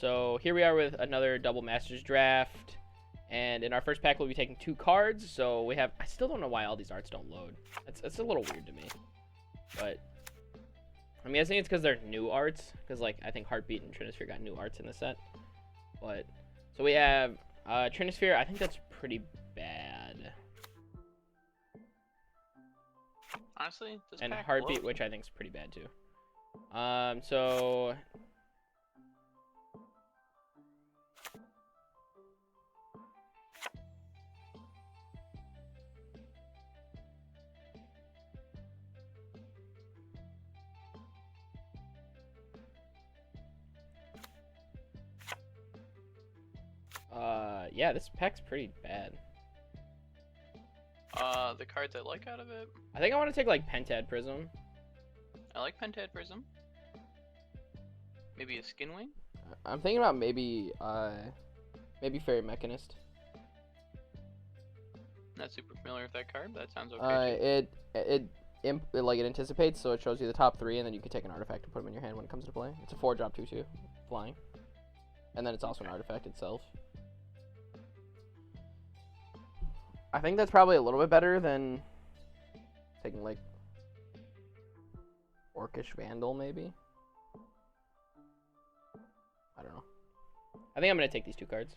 So here we are with another double Masters draft. And in our first pack, we'll be taking 2 cards. So we have... I still don't know why all these arts don't load. It's a little weird to me. But... I'm guessing it's because they're new arts. Because, like, I think Heartbeat and Trinisphere got new arts in the set. But... So we have... Trinisphere, I think that's pretty bad. Honestly, this And pack Heartbeat, blows. which I think is pretty bad, too. So... yeah, this pack's pretty bad. The cards I like out of it. I think I want to take, like, Pentad Prism. I like Pentad Prism. Maybe a Skin Wing? I'm thinking about maybe Fairy Mechanist. Not super familiar with that card, but that sounds okay too. It anticipates, so it shows you the top 3, and then you can take an artifact and put them in your hand when it comes into play. It's a 4-drop 2/2, flying, and then it's also an artifact itself. I think that's probably a little bit better than taking, like, Orcish Vandal, maybe? I don't know. I think I'm going to take these 2 cards.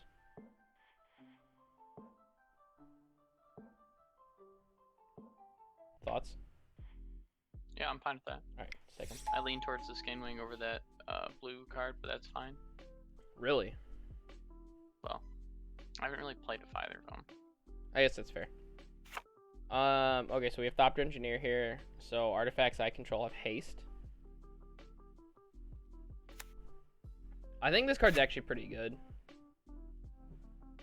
Thoughts? Yeah, I'm fine with that. Alright, take them. I lean towards the Skin Wing over that blue card, but that's fine. Really? Well, I haven't really played with either of them. I guess that's fair. Okay, so we have Thopter Engineer here. So artifacts I control have haste. I think this card's actually pretty good.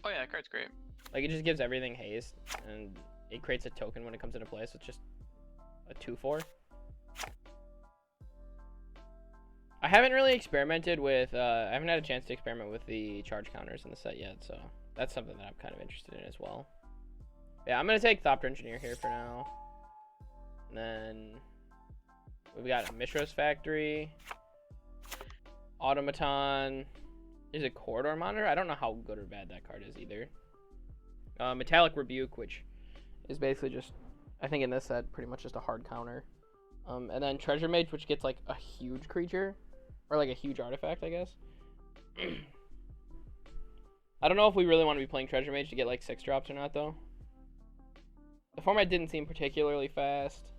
Oh yeah, that card's great. Like, it just gives everything haste, and it creates a token when it comes into play, so it's just a 2/4. I haven't really experimented with, I haven't had a chance to experiment with the charge counters in the set yet, so that's something that I'm kind of interested in as well. Yeah, I'm going to take Thopter Engineer here for now. And then we've got Mishra's Factory, Automaton. Is it Corridor Monitor? I don't know how good or bad that card is either. Metallic Rebuke, which is basically just, I think in this set, pretty much just a hard counter. And then Treasure Mage, which gets like a huge creature, or like a huge artifact, I guess. I don't know if we really want to be playing Treasure Mage to get like 6 drops or not, though. The format didn't seem particularly fast.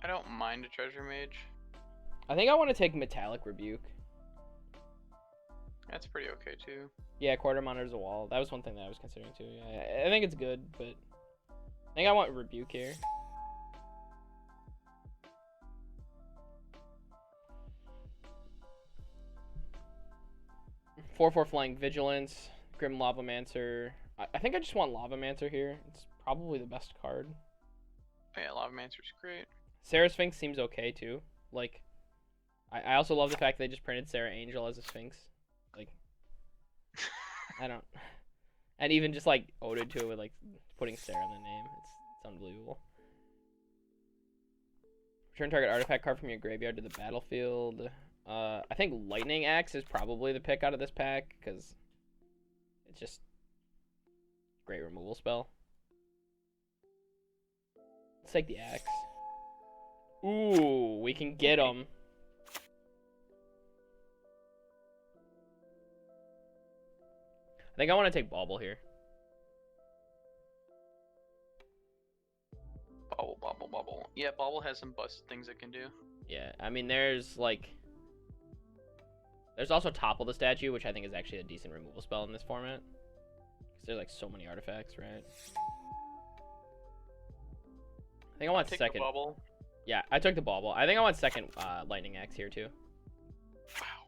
I don't mind a Treasure Mage. I think I want to take Metallic Rebuke. That's pretty okay too. Yeah, Quarter Monitor's a wall. That was one thing that I was considering too. Yeah, I think it's good, but I think I want Rebuke here. Four Flying Vigilance, Grim Lavamancer. I think I just want Lavamancer here. It's probably the best card. Oh, yeah, Lavamancer's great. Sarah Sphinx seems okay too. Like, I also love the fact they just printed Sarah Angel as a Sphinx. Like, I don't. And even just like ode to it with like putting Sarah in the name. It's unbelievable. Return target artifact card from your graveyard to the battlefield. I think Lightning Axe is probably the pick out of this pack because it's just great removal spell. Let's take the axe. Ooh, we can get him. I think I want to take Bauble here. Bauble. Yeah, Bauble has some busted things it can do. Yeah, I mean, there's also Topple the Statue, which I think is actually a decent removal spell in this format. Because there's like so many artifacts, right? I think I want second. Bauble. Yeah, I took the Bauble. I think I want second Lightning Axe here too. Wow.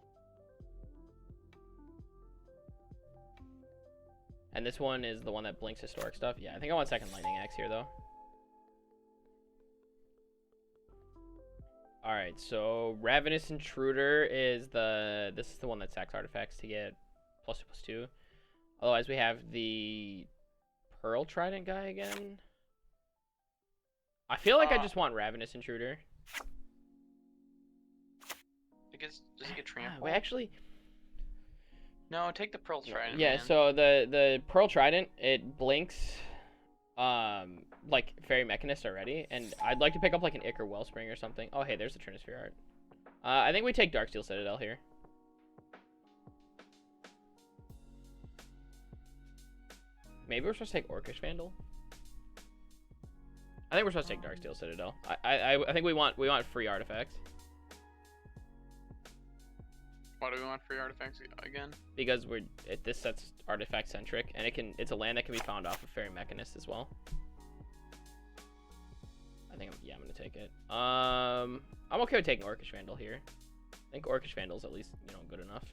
And this one is the one that blinks historic stuff. Yeah, I think I want second Lightning Axe here though. Alright, so Ravenous Intruder is this is the one that sacks artifacts to get +2/+2. Otherwise we have the Pearl Trident guy again. I feel like I just want Ravenous Intruder. does he get trampled? Wait, actually, No, take the Pearl Trident. yeah. Man. So the Pearl Trident, it blinks, like Fairy Mechanist already, and I'd like to pick up like an Ichor Wellspring or something. Oh, hey, there's the Trinisphere art. I think we take Darksteel Citadel here. Maybe we're supposed to take Orcish Vandal. I think we're supposed to take Darksteel Citadel. I think we want free artifacts. Why do we want free artifacts again? Because this set's artifact centric, and it's a land that can be found off of Fairy Mechanist as well. I think I'm gonna take it. I'm okay with taking Orcish Vandal here. I think Orcish Vandal's at least good enough.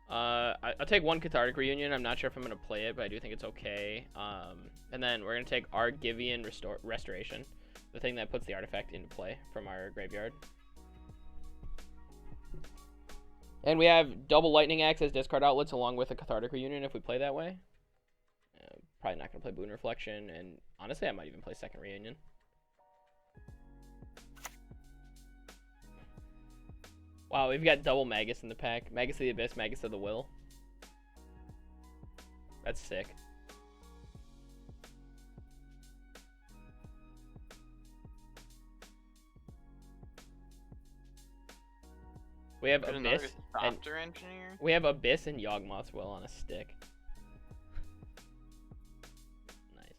I'll take one Cathartic Reunion. I'm not sure if I'm gonna play it, but I do think it's okay. And then we're gonna take Argivian Restoration, the thing that puts the artifact into play from our graveyard. And we have double Lightning Axe as discard outlets along with a Cathartic Reunion if we play that way. Probably not gonna play Boon Reflection, and honestly, I might even play Second Reunion. Wow, we've got double Magus in the pack. Magus of the Abyss, Magus of the Will. That's sick. We have Abyss and Engineer. we have Abyss and Yawgmoth's Will on a stick. Nice.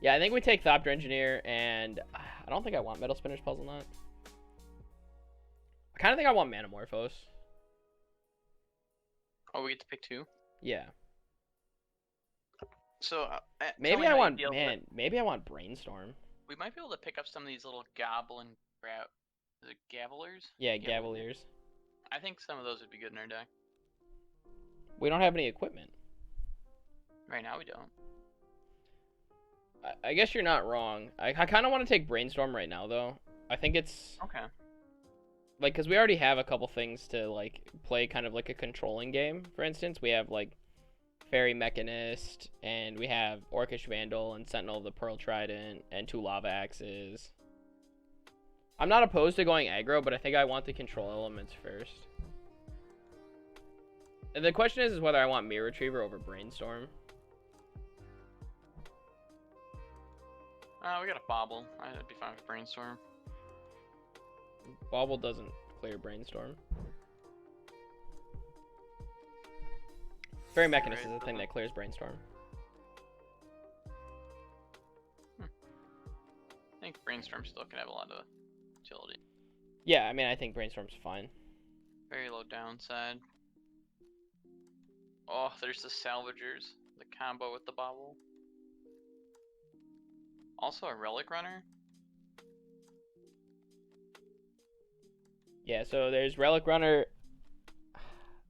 Yeah, I think we take Thopter Engineer, and I don't think I want Metal Spinner's Puzzle Knot. I kind of think I want Manamorphose. Oh, we get to pick two? Yeah. So, maybe I want, maybe I want Brainstorm. We might be able to pick up some of these little goblin is it Gavaliers? Yeah, Gavaliers. I think some of those would be good in our deck. We don't have any equipment. Right now we don't. I guess you're not wrong. I kind of want to take Brainstorm right now, though. I think it's... Okay. Like, because we already have a couple things to, like, play kind of like a controlling game, for instance. We have, like, Fairy Mechanist, and we have Orcish Vandal and Sentinel of the Pearl Trident, and 2 Lava Axes. I'm not opposed to going aggro, but I think I want the control elements first. And the question is whether I want Mirror Retriever over Brainstorm. We got a Bobble. I'd be fine with Brainstorm. Bobble doesn't clear Brainstorm. Fairy Mechanist is the thing that clears Brainstorm. I think Brainstorm still can have a lot of utility. Yeah, I mean, I think Brainstorm's fine. Very low downside. Oh, there's the Salvagers. The combo with the Bobble. Also a Relic Runner. Yeah, so there's Relic Runner,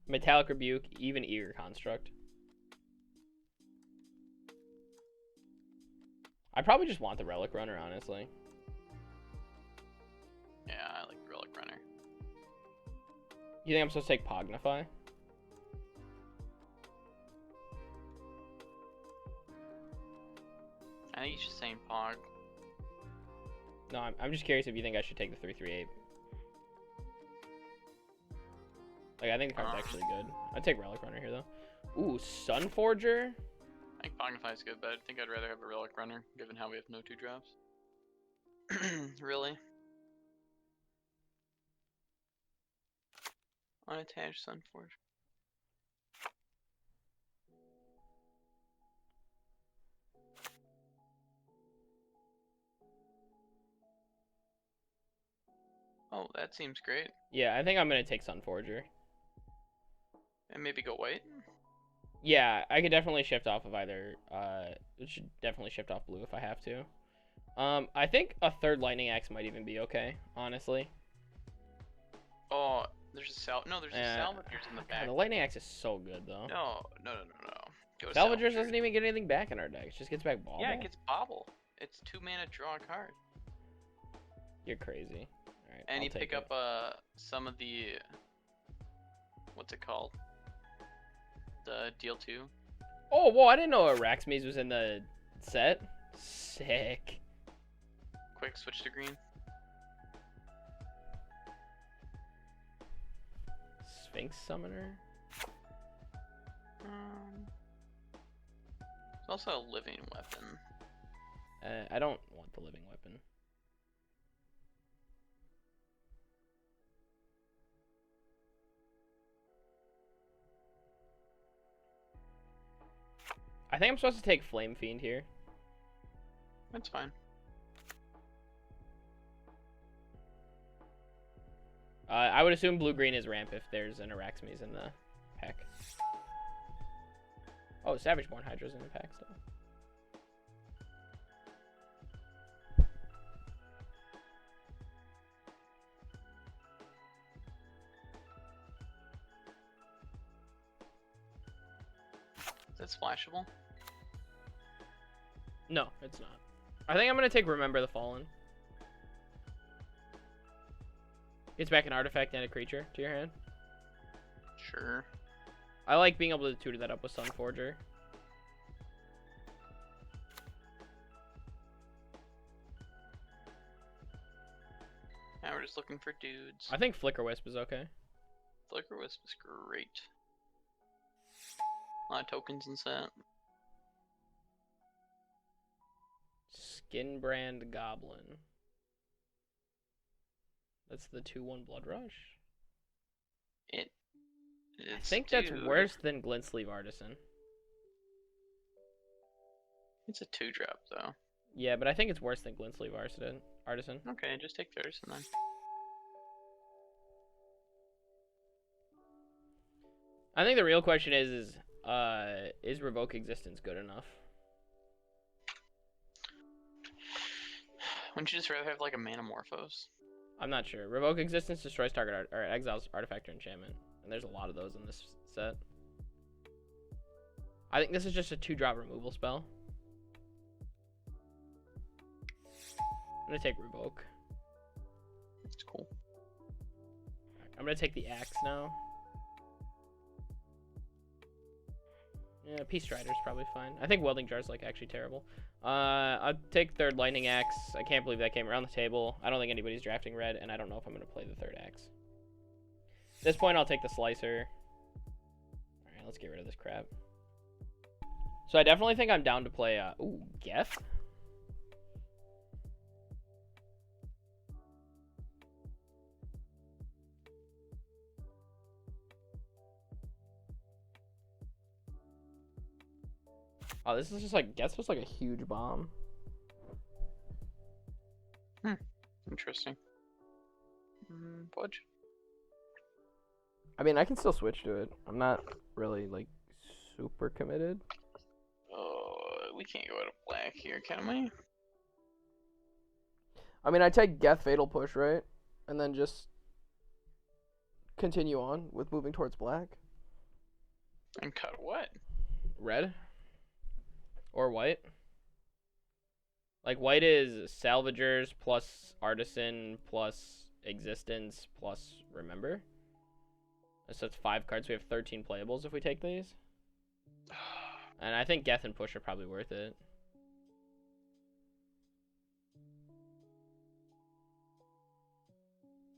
Metallic Rebuke, even Eager Construct. I probably just want the Relic Runner, honestly. Yeah, I like Relic Runner. You think I'm supposed to take Pognify? I think he's just saying Pog. No, I'm just curious if you think I should take the 3/3/8. Like, I think the card's actually good. I'd take Relic Runner here, though. Ooh, Sunforger? I think Pognify is good, but I think I'd rather have a Relic Runner, given how we have no 2-drops. Really? Unattached Sunforger. Oh, that seems great. Yeah, I think I'm going to take Sunforger. And maybe go white? Yeah, I could definitely shift off of either. It should definitely shift off blue if I have to. I think a third Lightning Axe might even be okay, honestly. Oh, there's a there's a Salvagers in the back. God, the Lightning Axe is so good, though. No. Go to Salvagers doesn't even get anything back in our deck. It just gets back Bobble. Yeah, it gets Bobble. It's 2 mana, draw a card. You're crazy. All right, And I'll you take pick up some of the... What's it called? The deal 2. Oh, whoa, I didn't know Araxmes was in the set. Sick. Quick switch to green. Sphinx Summoner. It's also a living weapon. I don't want the living weapon. I think I'm supposed to take Flame Fiend here. That's fine. I would assume blue-green is ramp if there's an Araxmes in the pack. Oh, Savageborn Hydra's in the pack still. Is that splashable? No, it's not. I think I'm gonna take Remember the Fallen. Gets back an artifact and a creature to your hand. Sure. I like being able to tutor that up with Sunforger. Now we're just looking for dudes. I think Flicker Wisp is okay. Flicker Wisp is great. A lot of tokens and set. Skinbrand Goblin. That's the 2/1 Blood Rush. I think that's worse than Glintsleeve Artisan. It's a 2-drop though. Yeah, but I think it's worse than Glintsleeve Artisan. Okay, just take the Artisan then. I think the real question is Revoke Existence good enough? Wouldn't you just rather have like a Manamorphose? I'm not sure. Revoke Existence destroys target or exiles artifact or enchantment, and there's a lot of those in this set. I think this is just a 2-drop removal spell. I'm gonna take Revoke. That's cool. I'm gonna take the Axe now. Yeah, Peace Strider's probably fine. I think Welding Jar's like actually terrible. I'll take third Lightning Axe. I can't believe that came around the table. I don't think anybody's drafting red, and I don't know if I'm gonna play the third Axe. At this point, I'll take the Slicer. All right, let's get rid of this crap. So I definitely think I'm down to play. Ooh, Geth. Oh, this is just like, Geth's just like a huge bomb. Interesting. Fudge. I mean, I can still switch to it. I'm not really, like, super committed. Oh, we can't go out of black here, can we? I mean, I take Geth Fatal Push, right? And then just continue on with moving towards black. And cut what? Red? Or white? Like, white is Salvagers plus Artisan plus Existence plus Remember. So that's 5 cards. We have 13 playables if we take these. And I think Geth and Push are probably worth it.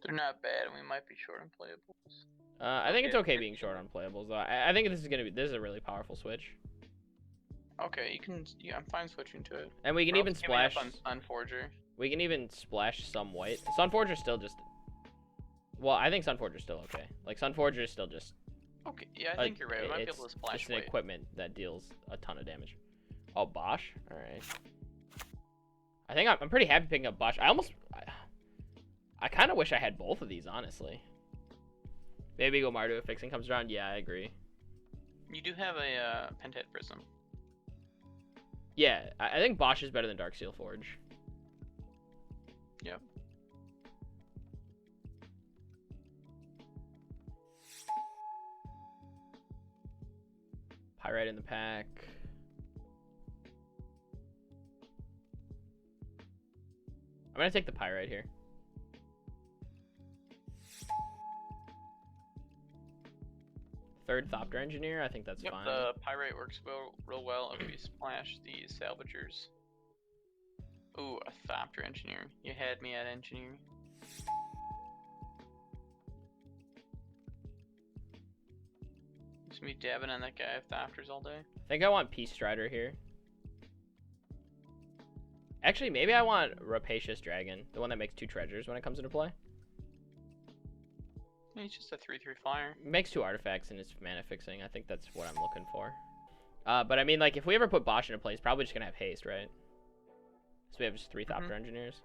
They're not bad, and we might be short on playables. I think it's okay being short on playables, though. I think this is a really powerful switch. Okay, you can. Yeah, I'm fine switching to it. And we can even splash. On Forger. We can even splash some white. Sunforger's still just. Well, I think Sunforger's still okay. Like, Sunforger is still just. Okay, yeah, I think you're right. We might be able to splash just an white. equipment that deals a ton of damage. Oh, Bosch? Alright. I think I'm pretty happy picking up Bosch. I kind of wish I had both of these, honestly. Maybe go Mardu if fixing comes around. Yeah, I agree. You do have a Pentet Prism. Yeah, I think Bosch is better than Darksteel Forge. Yep. Pyrite in the pack. I'm gonna take the Pyrite here. Third Thopter Engineer, I think that's fine. The Pyrite works real well if we splash the Salvagers. Ooh, a Thopter Engineer. You had me at Engineer. Gonna be dabbing on that guy with the afters all day. I think I want Peace Strider here. Actually, maybe I want Rapacious Dragon, the one that makes 2 treasures when it comes into play. He's just a 3/3 flyer. Makes 2 artifacts and it's mana fixing. I think that's what I'm looking for. But I mean, like, if we ever put Bosch into play, it's probably just gonna have haste, right? So we have just 3 Thopter Engineers.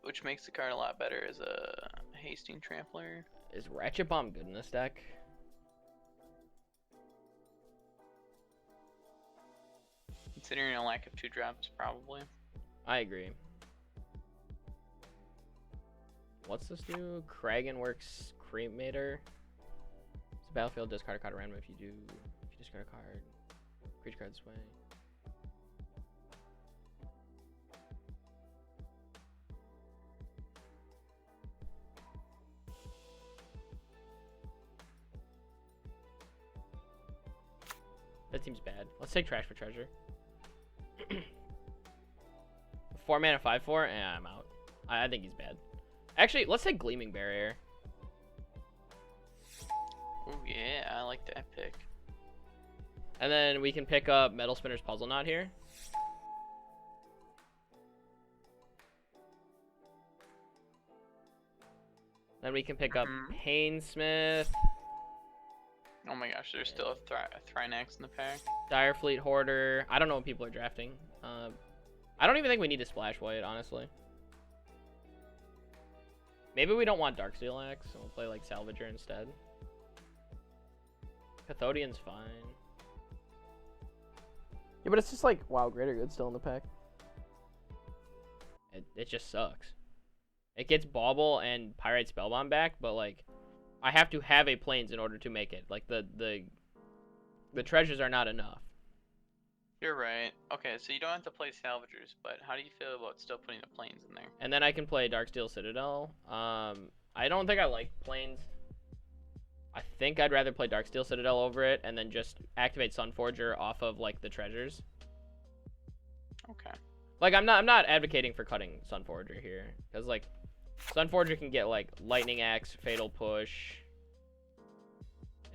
Which makes the card a lot better as a hasting trampler. Is Ratchet Bomb good in this deck? Considering a lack of 2-drops, probably. I agree. What's this do? Kragenworks Cremator. It's a battlefield, discard a card at random if you discard a card. Creature card this way. That seems bad. Let's take trash for treasure. 4 mana 5/4? Yeah, I'm out. I think he's bad. Actually, let's take Gleaming Barrier. Oh yeah, I like that pick. And then we can pick up Metal Spinner's Puzzle Knot here. Then we can pick up Painsmith. Oh my gosh, there's still a Thrinax in the pack. Direfleet Hoarder. I don't know what people are drafting. I don't even think we need to splash white, honestly. Maybe we don't want Darksteel Axe, so we'll play like Salvager instead. Cathodian's fine. Yeah, but it's just like, wow, Greater Good still in the pack. It just sucks. It gets Bauble and Pyrite Spellbomb back, but like, I have to have a Plains in order to make it. Like, the treasures are not enough. You're right. Okay, so you don't have to play Salvagers, but how do you feel about still putting the Plains in there? And then I can play Darksteel Citadel. I don't think I like Plains. I think I'd rather play Darksteel Citadel over it, and then just activate Sunforger off of like the treasures. Okay. Like, I'm not advocating for cutting Sunforger here, because like Sunforger can get like Lightning Axe, Fatal Push.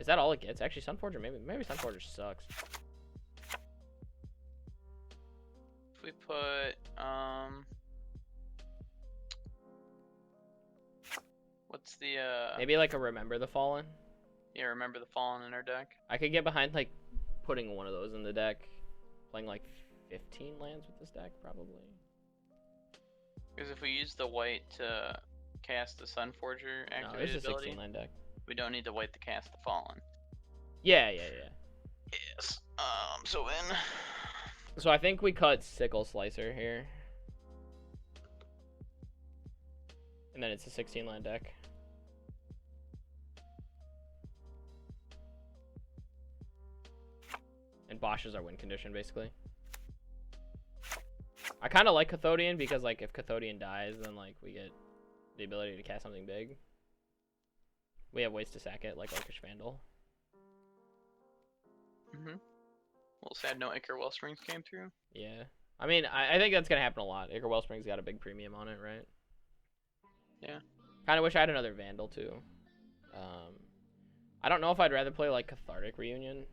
Is that all it gets? Actually, Sunforger maybe Sunforger sucks. If we put what's the maybe like a Remember the Fallen. Yeah, Remember the Fallen in our deck. I could get behind like putting one of those in the deck, playing like 15 lands with this deck probably. Because if we use the white to cast the Sunforger No, activated it's a ability, 16 land deck. we don't need the white to cast the Fallen. Yeah. Yes. So then. So I think we cut Sickle Slicer here. And then it's a 16 land deck. And Bosch is our win condition, basically. I kind of like Cathodian because, like, if Cathodian dies, then, like, we get the ability to cast something big. We have ways to sack it, like Orcish Vandal. Mm-hmm. A little sad no Ichor Wellsprings came through. Yeah. I mean, I think that's going to happen a lot. Ichor Wellspring's got a big premium on it, right? Yeah. Kind of wish I had another Vandal, too. I don't know if I'd rather play, like, Cathartic Reunion.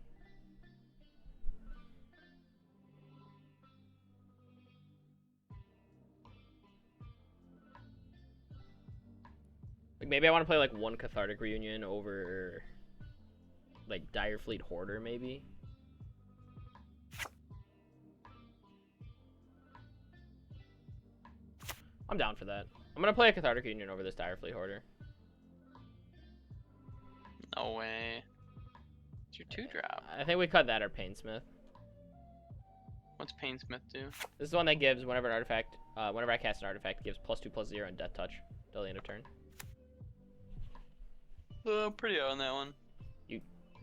Like, maybe I want to play, like, one Cathartic Reunion over, like, Direfleet Hoarder, maybe. I'm down for that. I'm going to play a Cathartic Reunion over this Direfleet Hoarder. No way. It's your 2-drop. I think we cut that or Painsmith. What's Painsmith do? This is the one that gives, whenever an artifact, whenever I cast an artifact, it gives +2/+0 and Death Touch till the end of turn. Pretty out on that one.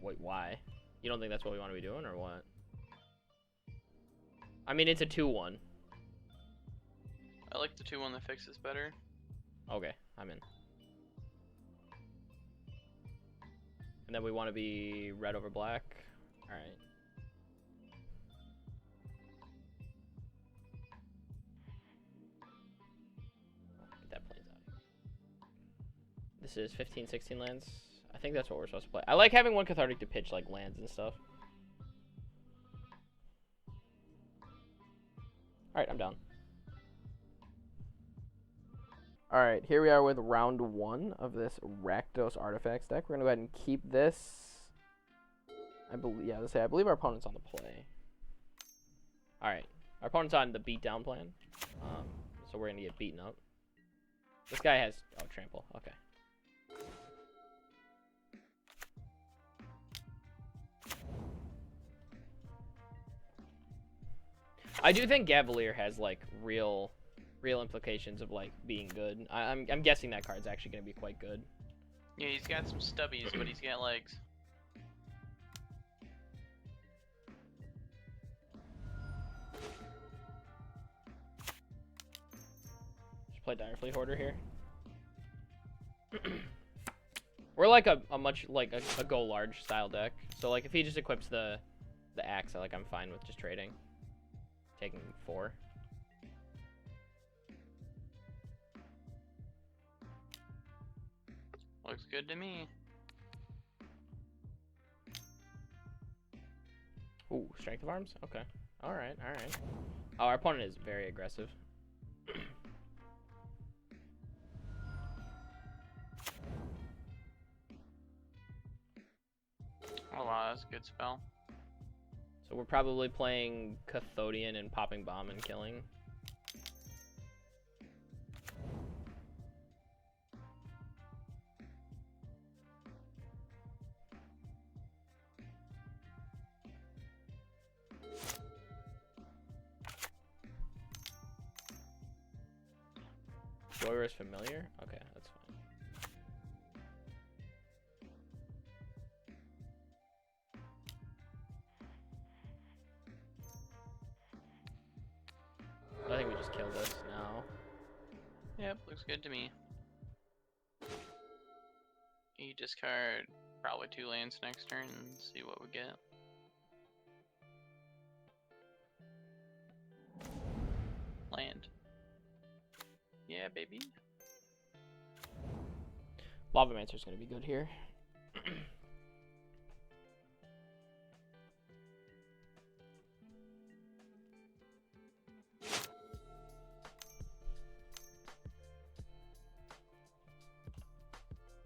Wait, why? You don't think that's what we want to be doing, or what? I mean, it's a 2/1. I like the 2-1 that fixes better. Okay, I'm in. And then we want to be red over black. Alright. Get that Plains out. This is 15, 16 lands. I think that's what we're supposed to play. I like having one Cathartic to pitch like lands and stuff. Alright, I'm down. Alright, here we are with round 1 of this Rakdos Artifacts deck. We're going to go ahead and keep this. I believe our opponent's on the play. Alright, our opponent's on the beatdown plan. So we're going to get beaten up. This guy has... Oh, trample. Okay. I do think Gavalier has, like, real implications of, like, being good. I'm guessing that card's actually going to be quite good. Yeah, he's got some stubbies, but he's got legs. Should play Direfleet Hoarder here. We're like a much like a go large style deck. So like if he just equips the axe, I'm fine with just trading. Taking 4. Looks good to me. Ooh, Strength of Arms? Okay. Alright. Oh, our opponent is very aggressive. Oh wow, that's a good spell. So we're probably playing Cathodian and popping bomb and killing. Joyer is familiar? Okay, that's fine. I think we just kill this now. Yep, looks good to me. You discard probably 2 lands next turn and see what we get. Land. Yeah, baby. Lavamancer's gonna be good here.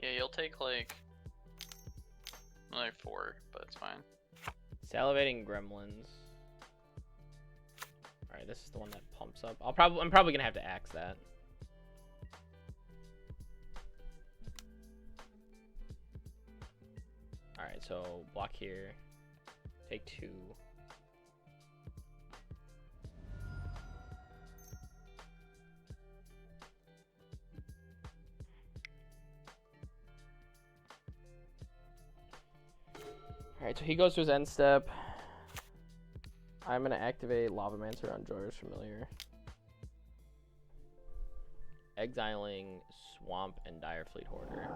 Yeah, you'll take like another 4, but it's fine. Salivating Gremlins. Alright, this is the one that pumps up. I'm probably gonna have to axe that. Alright, so block here. Take 2. Alright, so he goes to his end step. I'm gonna activate Lavamancer on Joyer's Familiar. Exiling Swamp and Direfleet Hoarder.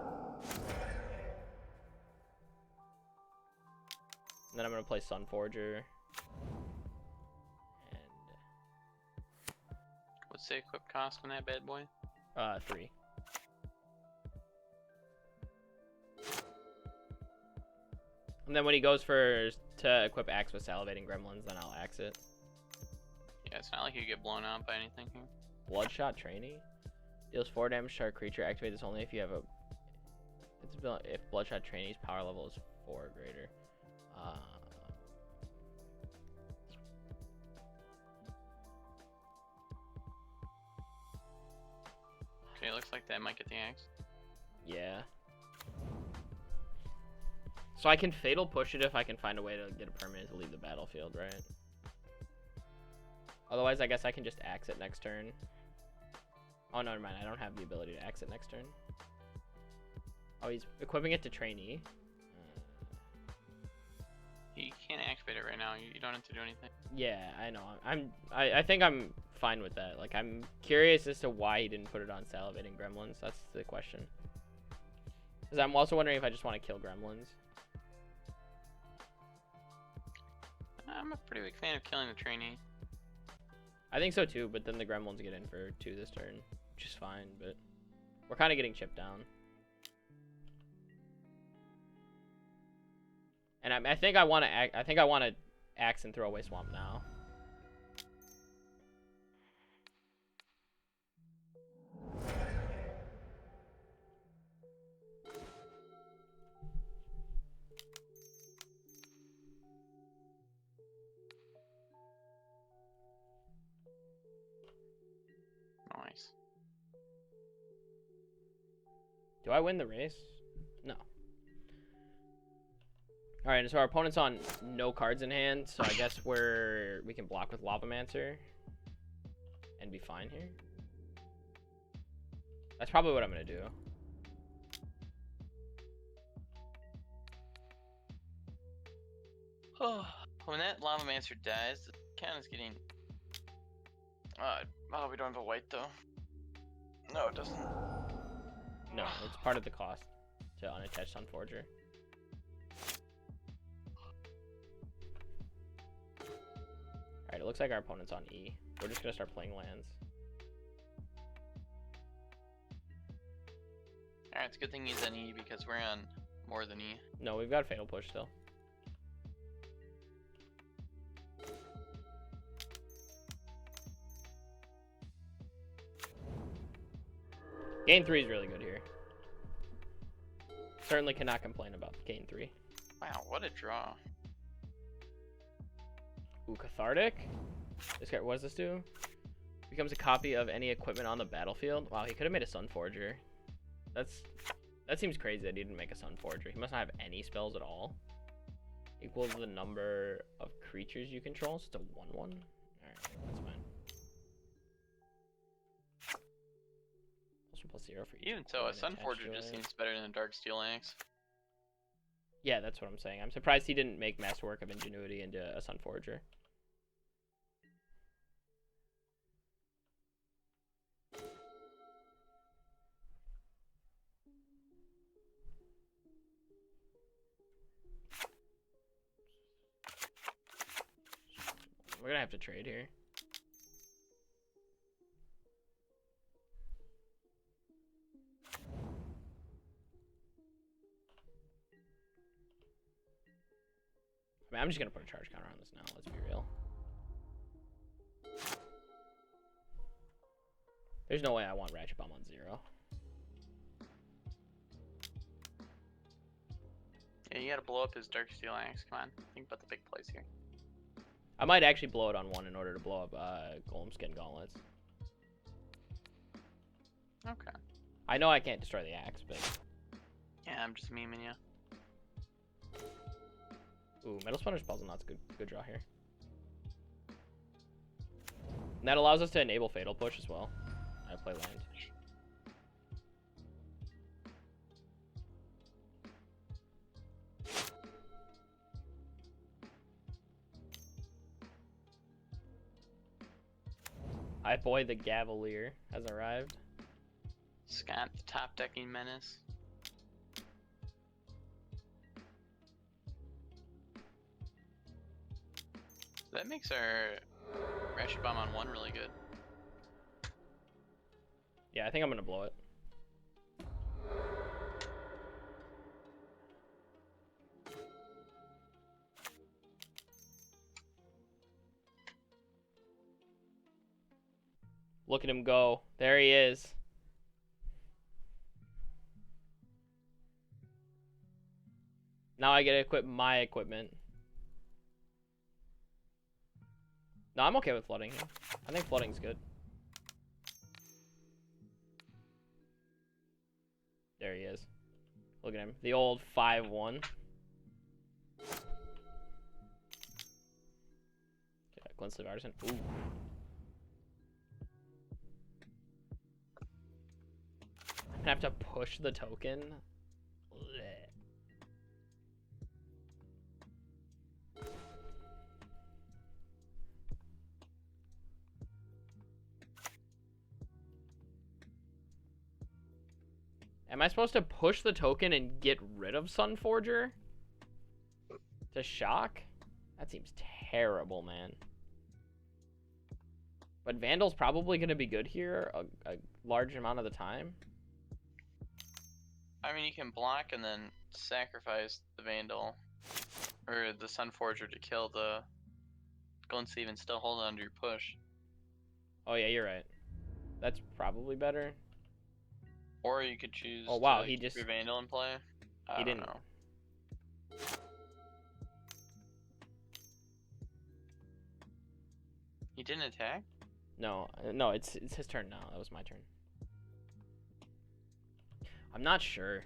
And then I'm gonna play Sunforger. And What's the equip cost on that bad boy? 3. And then when he goes to equip axe with Salivating Gremlins, then I'll axe it. Yeah, it's not like you get blown out by anything here. Bloodshot Trainee deals 4 damage to our creature. Activate this only if you have if Bloodshot Trainee's power level is 4 or greater. Okay, looks like that might get the axe. Yeah. So I can Fatal Push it if I can find a way to get a permanent to leave the battlefield, right? Otherwise, I guess I can just axe it next turn. Oh, no, never mind. I don't have the ability to axe it next turn. Oh, he's equipping it to Trainee. You can't activate it right now. You don't have to do anything. Yeah, I know. I think I'm fine with that. Like, I'm curious as to why he didn't put it on Salivating Gremlins. That's the question. Because I'm also wondering if I just want to kill Gremlins. I'm a pretty big fan of killing the trainee. I think so too, but then the Gremlins get in for 2 this turn, which is fine, but we're kind of getting chipped down. And I think I want to. I think I want to axe and throw away swamp now. Nice. Do I win the race? No. Alright, so our opponent's on no cards in hand, so I guess we can block with Lavamancer and be fine here. That's probably what I'm gonna do. When that Lavamancer dies, the count is getting... oh, we don't have a white though. No, it doesn't. No, it's part of the cost to unattach Sunforger. Alright, it looks like our opponent's on E. We're just gonna start playing lands. Alright, it's a good thing he's on E because we're on more than E. No, we've got Fatal Push still. Gain 3 is really good here. Certainly cannot complain about Gain 3. Wow, what a draw. Ooh, Cathartic? This guy, what does this do? Becomes a copy of any equipment on the battlefield. Wow, he could have made a Sunforger. That seems crazy that he didn't make a Sunforger. He must not have any spells at all. Equals the number of creatures you control, so it's a 1/1. Alright, that's fine. +0 for Even so, a Sunforger just seems better than a Dark Steel Axe. Yeah, that's what I'm saying. I'm surprised he didn't make Masterwork of Ingenuity into a Sunforger. We're gonna have to trade here. I mean, I'm just gonna put a charge counter on this now, let's be real. There's no way I want Ratchet Bomb on 0. Yeah, you gotta blow up his Dark Steel Axe. Come on, think about the big plays here. I might actually blow it on 1 in order to blow up Golem Skin Gauntlets. Okay. I know I can't destroy the axe, but... Yeah, I'm just memeing you. Ooh, Metal Splinter's Puzzle Knot's good draw here. And that allows us to enable Fatal Push as well. I play land. Hi boy, the Gavalier has arrived. Scott, the top decking menace. That makes our Ratchet Bomb on 1 really good. Yeah, I think I'm gonna blow it. Look at him go. There he is. Now I get to equip my equipment. No, I'm okay with flooding him. I think flooding's good. There he is. Look at him. The old 5-1. Okay, Glint Sleeve Artisan. Ooh. I'm gonna have to push the token. Blech. Am I supposed to push the token and get rid of Sunforger? To shock? That seems terrible, man. But Vandal's probably going to be good here a large amount of the time. I mean, you can block and then sacrifice the Vandal. or the Sun Forger to kill the Golden Sleeve and still hold it under your push. Oh yeah, you're right. That's probably better. Or you could choose Oh wow, to he keep just your Vandal in play. I he don't didn't. know. He didn't attack? No, no, it's his turn now. That was my turn. I'm not sure.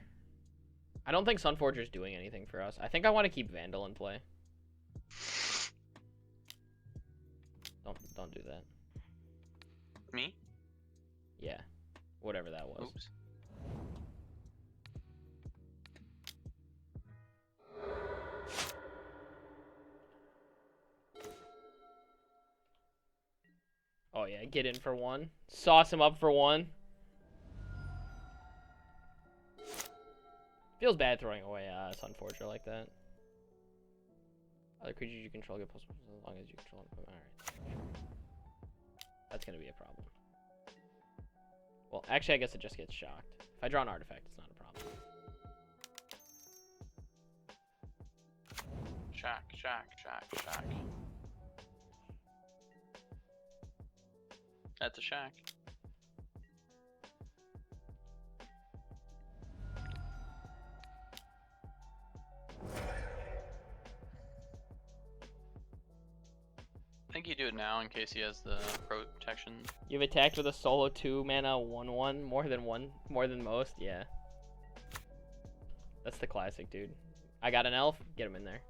I don't think Sunforger's doing anything for us. I think I want to keep Vandal in play. Don't do that. Me? Yeah. Whatever that was. Oops. Oh yeah, get in for one. Sauce him up for one. Feels bad throwing away Sunforger like that. Other creatures you control get plus as long as you control them. Alright. That's gonna be a problem. Well, actually I guess it just gets shocked. If I draw an artifact, it's not a problem. Shock, shock, shock, shock. That's a shock. I think you do it now in case he has the protection. You've attacked with a solo 2 mana 1/1 more than most. Yeah. That's the classic, dude. I got an elf, get him in there.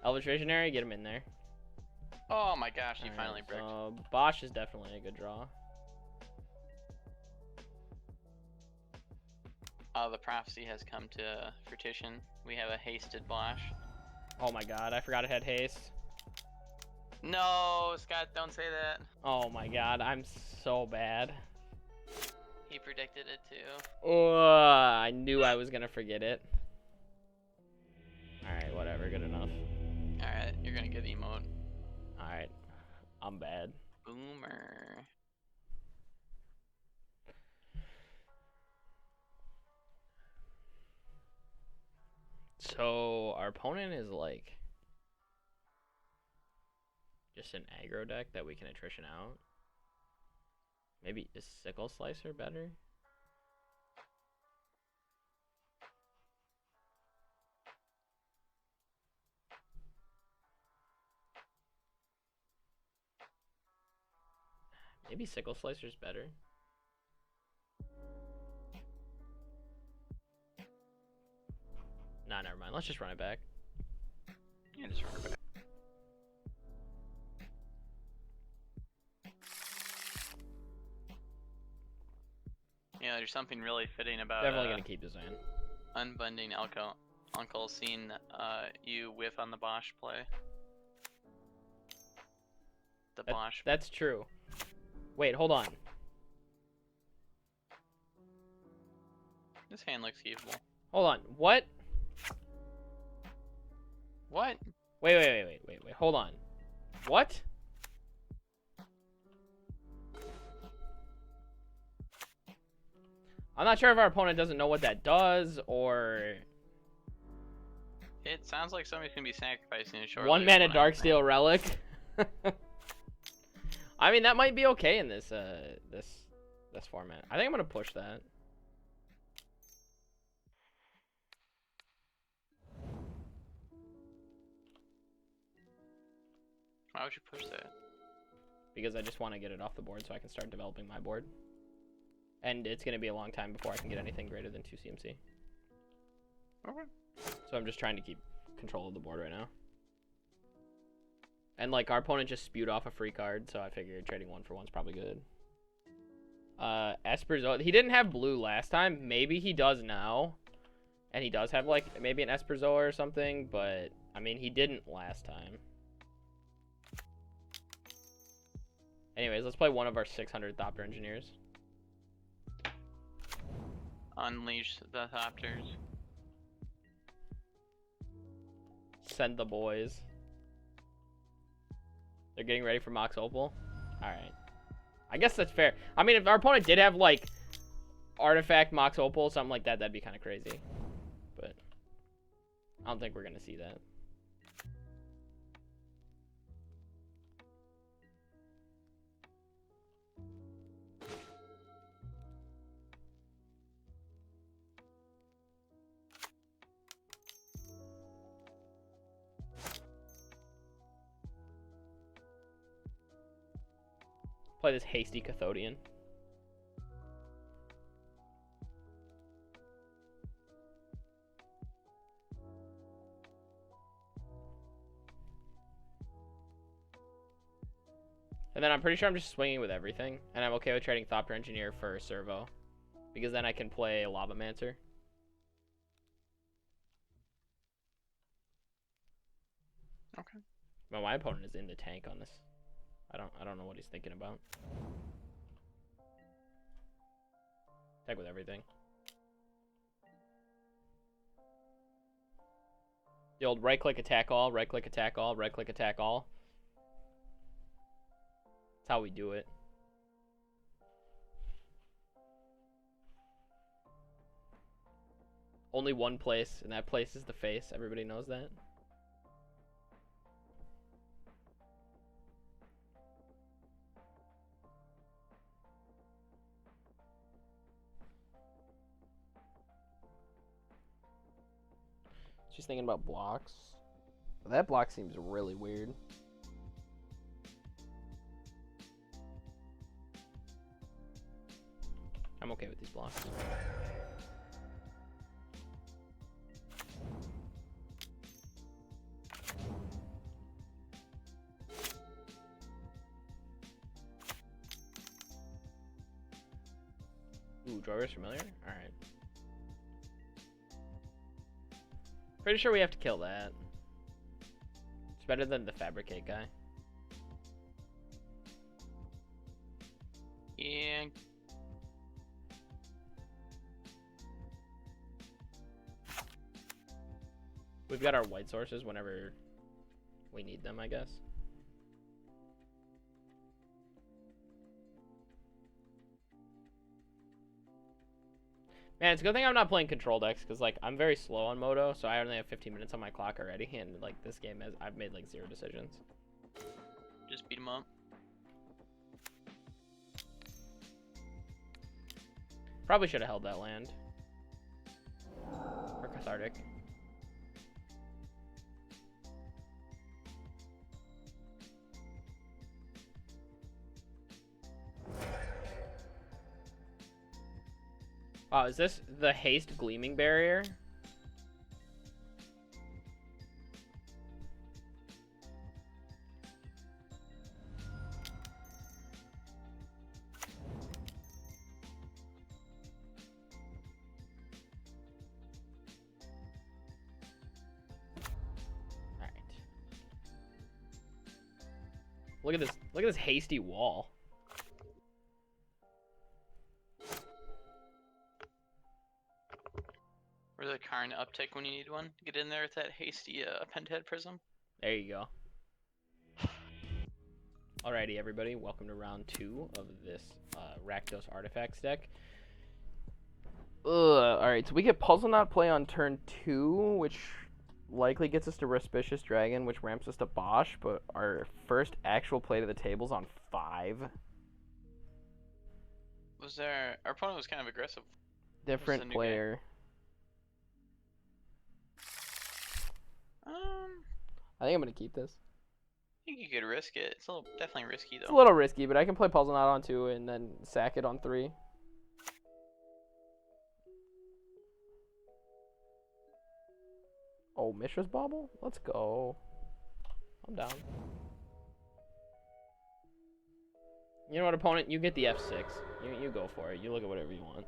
Elvish Visionary, get him in there. Oh my gosh, he Alright, finally bricked. so Bosch is definitely a good draw. The prophecy has come to fruition. We have a hasted Bosch. Oh my god, I forgot it had haste. No, Scott, don't say that. Oh my god, I'm so bad. He predicted it too. Oh, I knew I was gonna forget it. Alright, whatever, good enough. Alright, you're gonna get emote. Alright, I'm bad. Boomer. So, our opponent is like just an aggro deck that we can attrition out. Maybe is Sickle Slicer better? Maybe Sickle Slicer's better. Nah, never mind. Let's just run it back. Yeah, just run it back. Yeah, there's something really fitting about Definitely gonna keep this in. unbunding Uncle seeing you whiff on the Bosch play. The Bosch. That's true. Wait, hold on. This hand looks usable. Hold on. What? What? Wait. Hold on. What? I'm not sure if our opponent doesn't know what that does, or It sounds like somebody's gonna be sacrificing a short. 1 mana Darksteel Relic. I mean, that might be okay in this this format. I think I'm gonna push that. Why would you push that? Because I just want to get it off the board so I can start developing my board. And it's going to be a long time before I can get anything greater than 2 CMC. Okay. So I'm just trying to keep control of the board right now. And like our opponent just spewed off a free card, so I figured trading 1 for 1's probably good. Esperzo, he didn't have blue last time. Maybe he does now. And he does have like maybe an Esperzoa or something, but I mean he didn't last time. Anyways, let's play one of our 600 Thopter Engineers. Unleash the Thopters. Send the boys. They're getting ready for Mox Opal. Alright. I guess that's fair. I mean, if our opponent did have, like, Artifact, Mox Opal, something like that, that'd be kind of crazy. But I don't think we're going to see that. Play this hasty Cathodian. And then I'm pretty sure I'm just swinging with everything. And I'm okay with trading Thopter Engineer for Servo. Because then I can play Lava Mancer. Okay. Well, my opponent is in the tank on this. I don't know what he's thinking about. Attack with everything. The old right click attack all, right click attack all, right click attack all. That's how we do it. Only one place, and that place is the face. Everybody knows that. Just thinking about blocks. That block seems really weird. I'm okay with these blocks. Ooh, Drawer's familiar? Alright. Pretty sure we have to kill that. It's better than the Fabricate guy. Yeah. We've got our white sources whenever we need them, I guess. Man, it's a good thing I'm not playing control decks, because, like, I'm very slow on Moto, so I only have 15 minutes on my clock already, and, like, this game, I've made, like, 0 decisions. Just beat him up. Probably should have held that land. For Cathartic. Oh, is this the haste gleaming barrier? Alright. Look at this. Look at this hasty wall. Or the Karn uptick when you need one. Get in there with that hasty Penthead Prism. There you go. Alrighty, everybody. Welcome to round 2 of this Rakdos Artifacts deck. Alright, so we get Puzzle Knot play on turn 2, which likely gets us to Respicious Dragon, which ramps us to Bosch, but our first actual play to the table's on 5. Was there... Our opponent was kind of aggressive. Different player. I think I'm going to keep this. I think you could risk it. It's a little, definitely risky, though. It's a little risky, but I can play Puzzle Knot on 2 and then sack it on 3. Oh, Mishra's Bauble? Let's go. I'm down. You know what, opponent? You get the F6. You go for it. You look at whatever you want.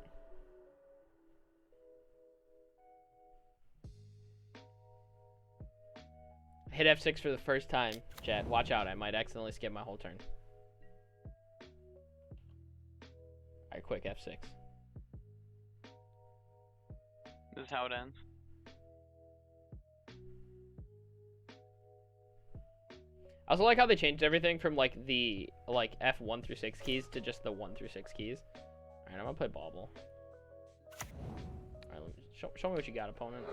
Hit F6 for the first time, chat. Watch out, I might accidentally skip my whole turn. Alright, quick, F6. This is how it ends. I also like how they changed everything from, like, the, like, F1 through 6 keys to just the 1 through 6 keys. Alright, I'm gonna play Bauble. Alright, show me what you got, opponent.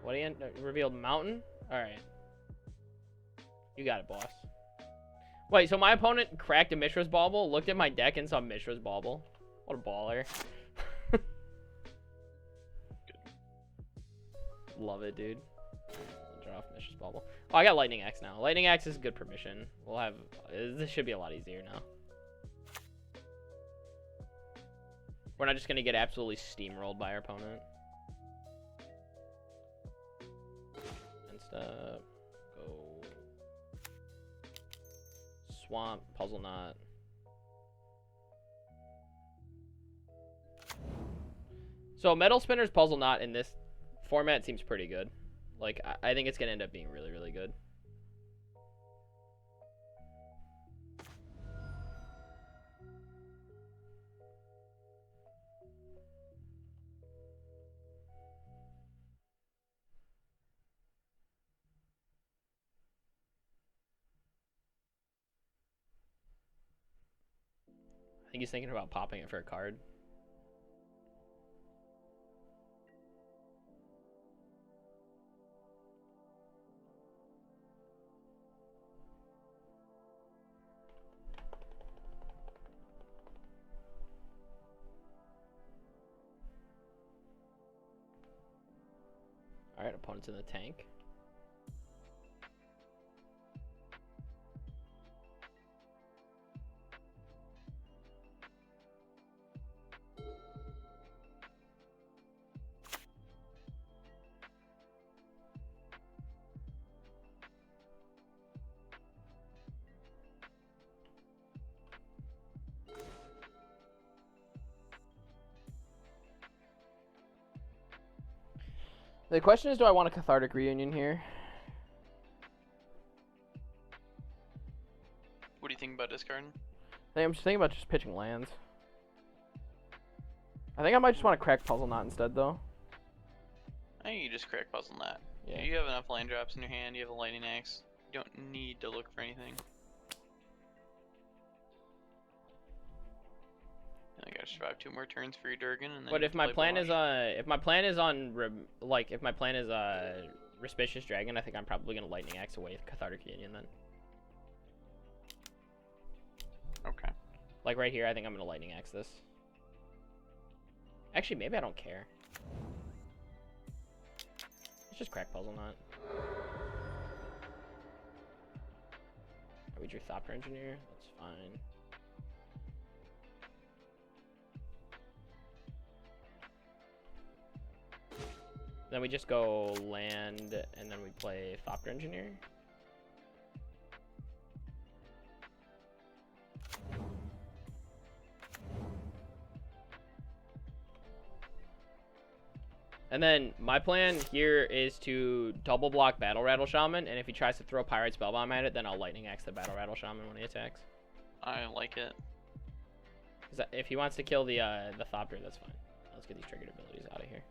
What do you revealed? Mountain? Alright. You got it, boss. Wait, so my opponent cracked a Mishra's Bauble, looked at my deck, and saw Mishra's Bauble. What a baller. Love it, dude. I'll draw if it's just bubble. Oh, I got lightning axe now. Lightning axe is good permission. We'll have this should be a lot easier now. We're not just gonna get absolutely steamrolled by our opponent. And stuff. Go. Swamp, puzzle knot. So metal spinner's puzzle knot in this format seems pretty good. Like I think it's gonna end up being really, really good. I think he's thinking about popping it for a card. Alright, opponent's in the tank. The question is, do I want a cathartic reunion here? What do you think about discarding? I'm just thinking about just pitching lands. I think I might just want to crack puzzle knot instead, though. I think you just crack puzzle knot. Yeah. You have enough land drops in your hand. You have a lightning axe. You don't need to look for anything. I gotta survive 2 more turns for your Durgan, and then. But if my plan is Respicious Dragon, I think I'm probably gonna lightning axe away with Cathartic Reunion then. Okay. Like right here, I think I'm gonna lightning axe this. Actually, maybe I don't care. Let's just crack puzzle knot. We drew Thopter Engineer. That's fine. Then we just go land, and then we play Thopter Engineer. And then my plan here is to double block Battle Rattle Shaman, and if he tries to throw Pirate Spellbomb at it, then I'll lightning axe the Battle Rattle Shaman when he attacks. I like it. If he wants to kill the Thopter, that's fine. Let's get these triggered abilities out of here.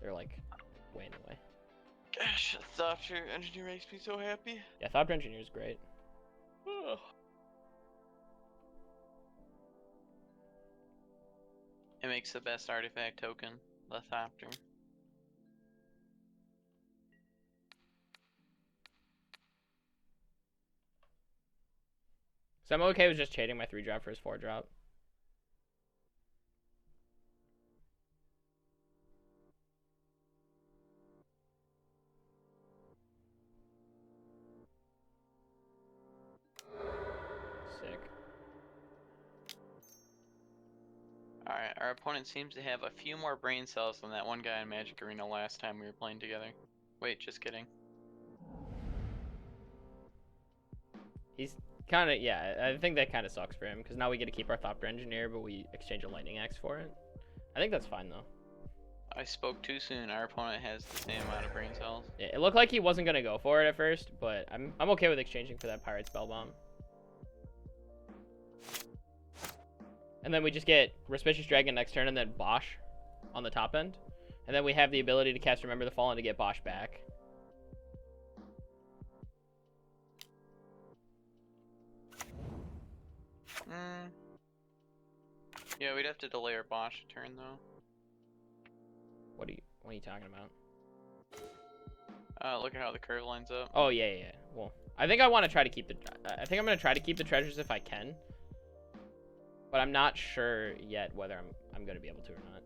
They're like way in the way. Gosh, Thopter Engineer makes me so happy. Yeah, Thopter Engineer is great. It makes the best artifact token, the Thopter. So I'm okay with just trading my 3-drop for his 4-drop. Sick. Alright, our opponent seems to have a few more brain cells than that one guy in Magic Arena last time we were playing together. Wait, just kidding. He's kind of, yeah, I think that kind of sucks for him, because now we get to keep our Thopter Engineer, but we exchange a Lightning Axe for it. I think that's fine, though. I spoke too soon. Our opponent has the same amount of brain cells. Yeah, it looked like he wasn't going to go for it at first, but I'm okay with exchanging for that Pirate Spellbomb. And then we just get Respicious Dragon next turn and then Bosch on the top end. And then we have the ability to cast Remember the Fallen to get Bosch back. Yeah, we'd have to delay our Bosch turn though. What are you talking about? Look at how the curve lines up. Oh yeah. Well, I think I want to try to keep the. I think I'm gonna try to keep the treasures if I can. But I'm not sure yet whether I'm gonna be able to or not.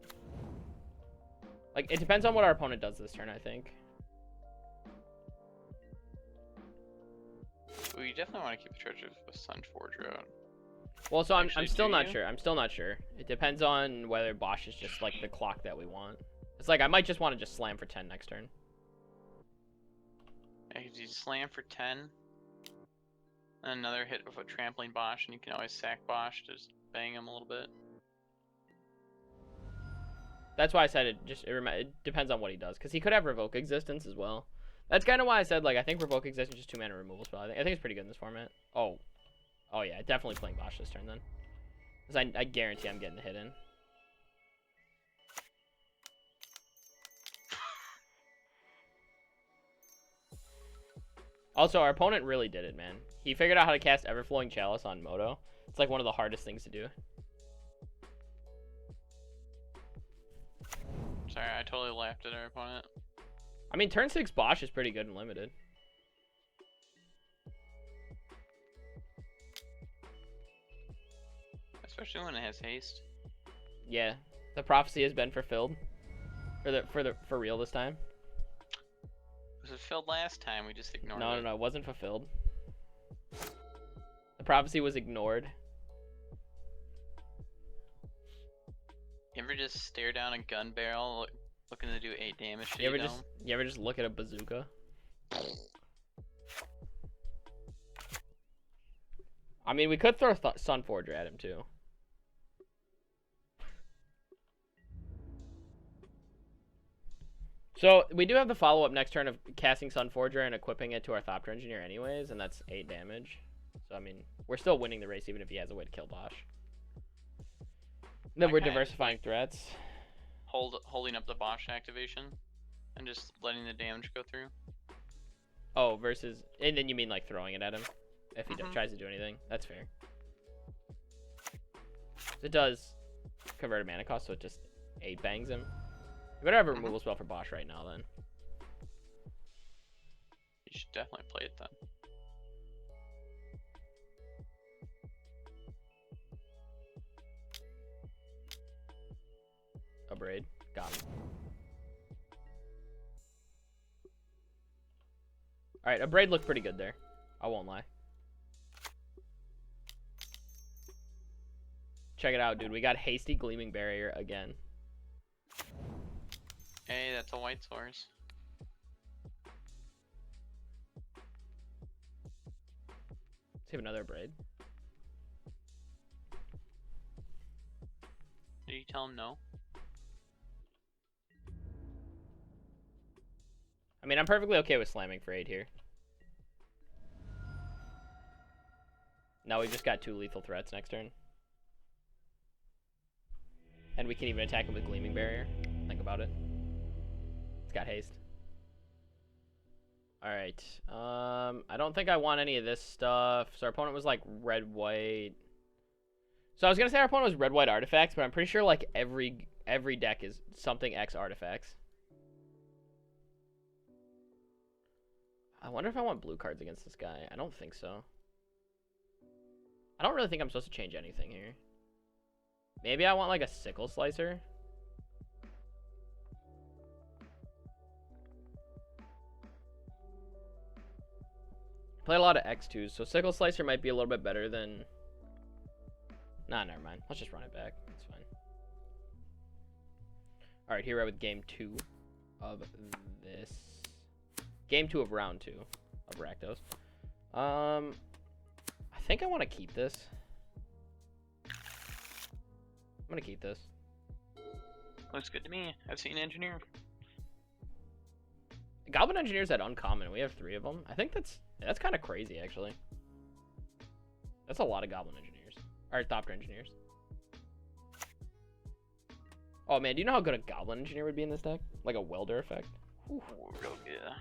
Like, it depends on what our opponent does this turn, I think. We definitely want to keep the treasure of Sun Forger out. Well, so I'm Actually, still do not you? sure. I'm still not sure. It depends on whether Bosch is just like the clock that we want. It's like I might just want to just slam for 10 next turn. Yeah, 'cause you slam for 10. And another hit with a trampling Bosch, and you can always sack Bosch to just bang him a little bit. That's why I said it depends on what he does, because he could have Revoke Existence as well. That's kind of why I said, like, I think Revoke Existence is just 2 mana removal spell. I think it's pretty good in this format. Oh yeah, definitely playing Bosch this turn then. Because I guarantee I'm getting the hit in. Also, our opponent really did it, man. He figured out how to cast Everflowing Chalice on Moto. It's like one of the hardest things to do. Sorry, I totally laughed at our opponent. I mean, turn 6 Bosch is pretty good and limited. Especially when it has haste. Yeah, the prophecy has been fulfilled. For real this time. Was it filled last time? We just ignored it. No, it wasn't fulfilled. The prophecy was ignored. You ever just stare down a gun barrel looking to do 8 damage to You you? ever just look at a bazooka? I mean, we could throw Sunforger at him too. So we do have the follow-up next turn of casting Sunforger and equipping it to our Thopter Engineer anyways, and that's 8 damage. So I mean, we're still winning the race even if he has a way to kill Bosch. Then we're diversifying threats. Holding up the Bosch activation and just letting the damage go through. Oh, versus, and then you mean like throwing it at him if he tries to do anything. That's fair. It does convert a mana cost, so it just 8 bangs him. You better have a removal spell for Bosch right now, then. You should definitely play it then. A braid. Got him. Alright, a braid looked pretty good there. I won't lie. Check it out, dude. We got Hasty Gleaming Barrier again. Hey, that's a white source. Let's have another braid. Did you tell him no? I mean, I'm perfectly okay with slamming for 8 here. Now we just got 2 lethal threats next turn. And we can even attack him with Gleaming Barrier. Think about it. It's got haste. Alright. I don't think I want any of this stuff. So our opponent was like red-white. So I was going to say our opponent was red-white artifacts, but I'm pretty sure like every deck is something X artifacts. I wonder if I want blue cards against this guy. I don't think so. I don't really think I'm supposed to change anything here. Maybe I want like a Sickle Slicer. Play a lot of X2s, so Sickle Slicer might be a little bit better than... Nah, never mind. Let's just run it back. It's fine. Alright, here we are with game 2 of this. Game 2 of round 2 of Rakdos. I think I want to keep this. I'm going to keep this. Looks good to me. I've seen Engineer. Goblin Engineer's at uncommon. We have 3 of them. I think that's kind of crazy, actually. That's a lot of Goblin Engineers. Or Thopter Engineers. Oh, man, do you know how good a Goblin Engineer would be in this deck? Like a welder effect? Ooh, real good.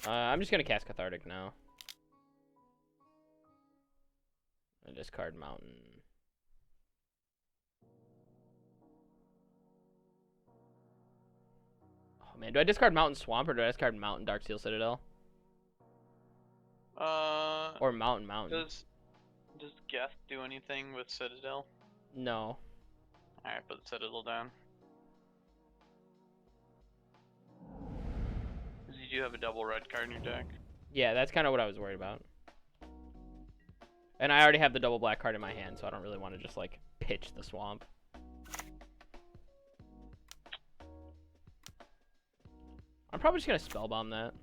I'm just going to cast Cathartic now. And discard Mountain. Oh, man. Do I discard Mountain Swamp or do I discard Mountain Darksteel Citadel? Or Mountain. Does Geth do anything with Citadel? No. Alright, put the Citadel down. Because you do have a double red card in your deck. Yeah, that's kind of what I was worried about. And I already have the double black card in my hand, so I don't really want to just, like, pitch the swamp. I'm probably just going to spellbomb that.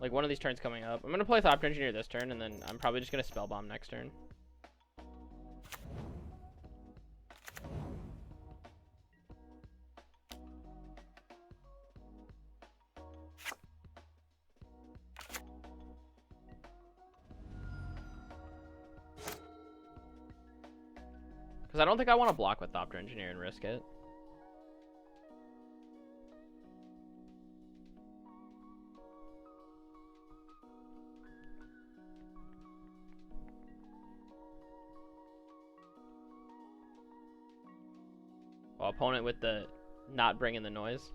Like, one of these turns coming up. I'm going to play Thopter Engineer this turn, and then I'm probably just going to spellbomb next turn. Because I don't think I want to block with Thopter Engineer and risk it. Oh, opponent with the not bringing the noise.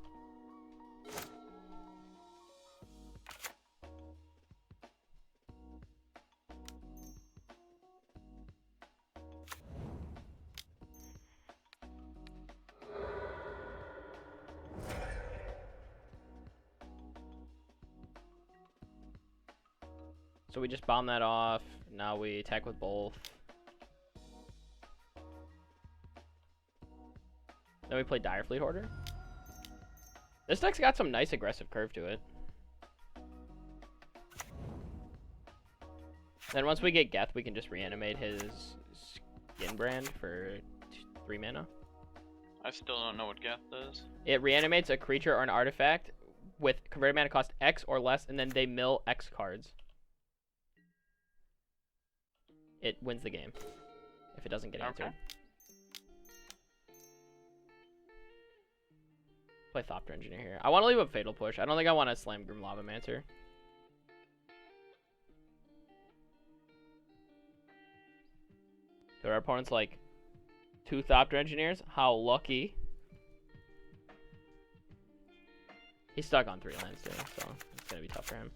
So we just bomb that off. Now we attack with both. Then we play Dire Fleet Hoarder. This deck's got some nice aggressive curve to it. Then once we get Geth, we can just reanimate his Skin Brand for 3 mana. I still don't know what Geth does. It reanimates a creature or an artifact with converted mana cost X or less, and then they mill X cards. It wins the game if it doesn't get answered. Okay. Play Thopter Engineer here. I want to leave up Fatal Push. I don't think I want to slam Grim Lavamancer. So our opponent's like 2 Thopter Engineers. How lucky. He's stuck on 3 lands too, so it's going to be tough for him.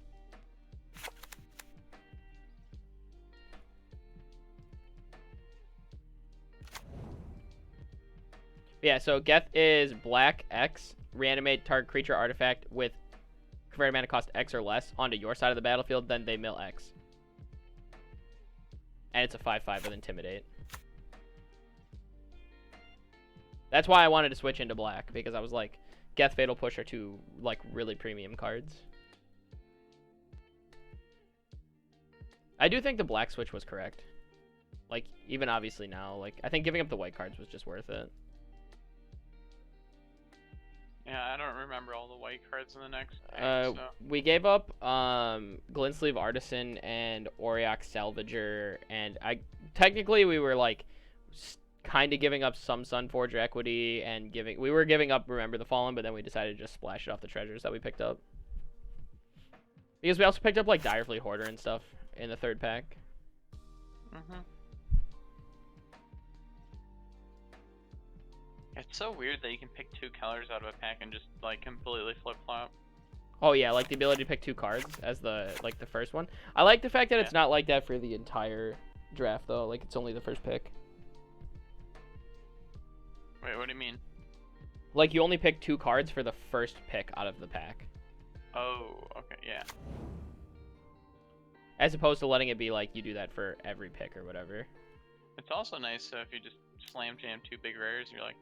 Yeah, so Geth is black X, reanimate target creature artifact with converted mana cost X or less onto your side of the battlefield, then they mill X. And it's a 5/5 with Intimidate. That's why I wanted to switch into black, because I was like, Geth, Fatal Push are 2 like really premium cards. I do think the black switch was correct. Like, even obviously now, like, I think giving up the white cards was just worth it. Yeah, I don't remember all the white cards in the next deck, so. We gave up Glintsleeve Artisan and Auriok Salvager, and technically we were like kind of giving up some Sunforger equity, and we were giving up Remember the Fallen, but then we decided to just splash it off the treasures that we picked up. Because we also picked up like Dire Fleet Hoarder and stuff in the 3rd pack. It's so weird that you can pick 2 colors out of a pack and just like completely flip-flop. Oh yeah, like the ability to pick 2 cards as the first one. I like the fact that it's not like that for the entire draft though. Like it's only the first pick. Wait, what do you mean? Like you only pick 2 cards for the first pick out of the pack. Oh, okay, yeah. As opposed to letting it be like you do that for every pick or whatever. It's also nice if you just slam jam 2 big rares, you're like,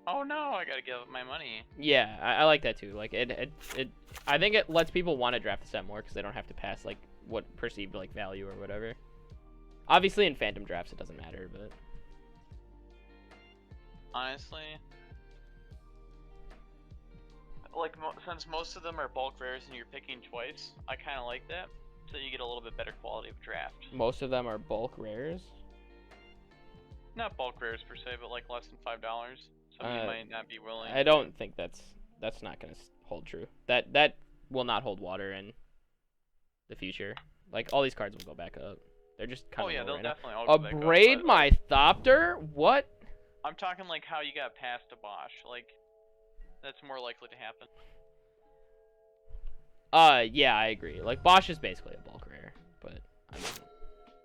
oh no, I gotta give up my money. Yeah, I like that too. Like I think it lets people want to draft the set more because they don't have to pass like what perceived like value or whatever. Obviously in Phantom drafts it doesn't matter, but honestly, like since most of them are bulk rares and you're picking twice, I kind of like that, so you get a little bit better quality of draft. Most of them are bulk rares. Not bulk rares per se, but like less than $5. So you might not be willing. I don't think that's not gonna hold true. That will not hold water in the future. Like all these cards will go back up. They're just kind of. Oh yeah, they'll right definitely all go back up. Abrade my Thopter? What? I'm talking like how you got past a Bosch. Like that's more likely to happen. Yeah, I agree. Like, Bosch is basically a bulk rare, but I mean,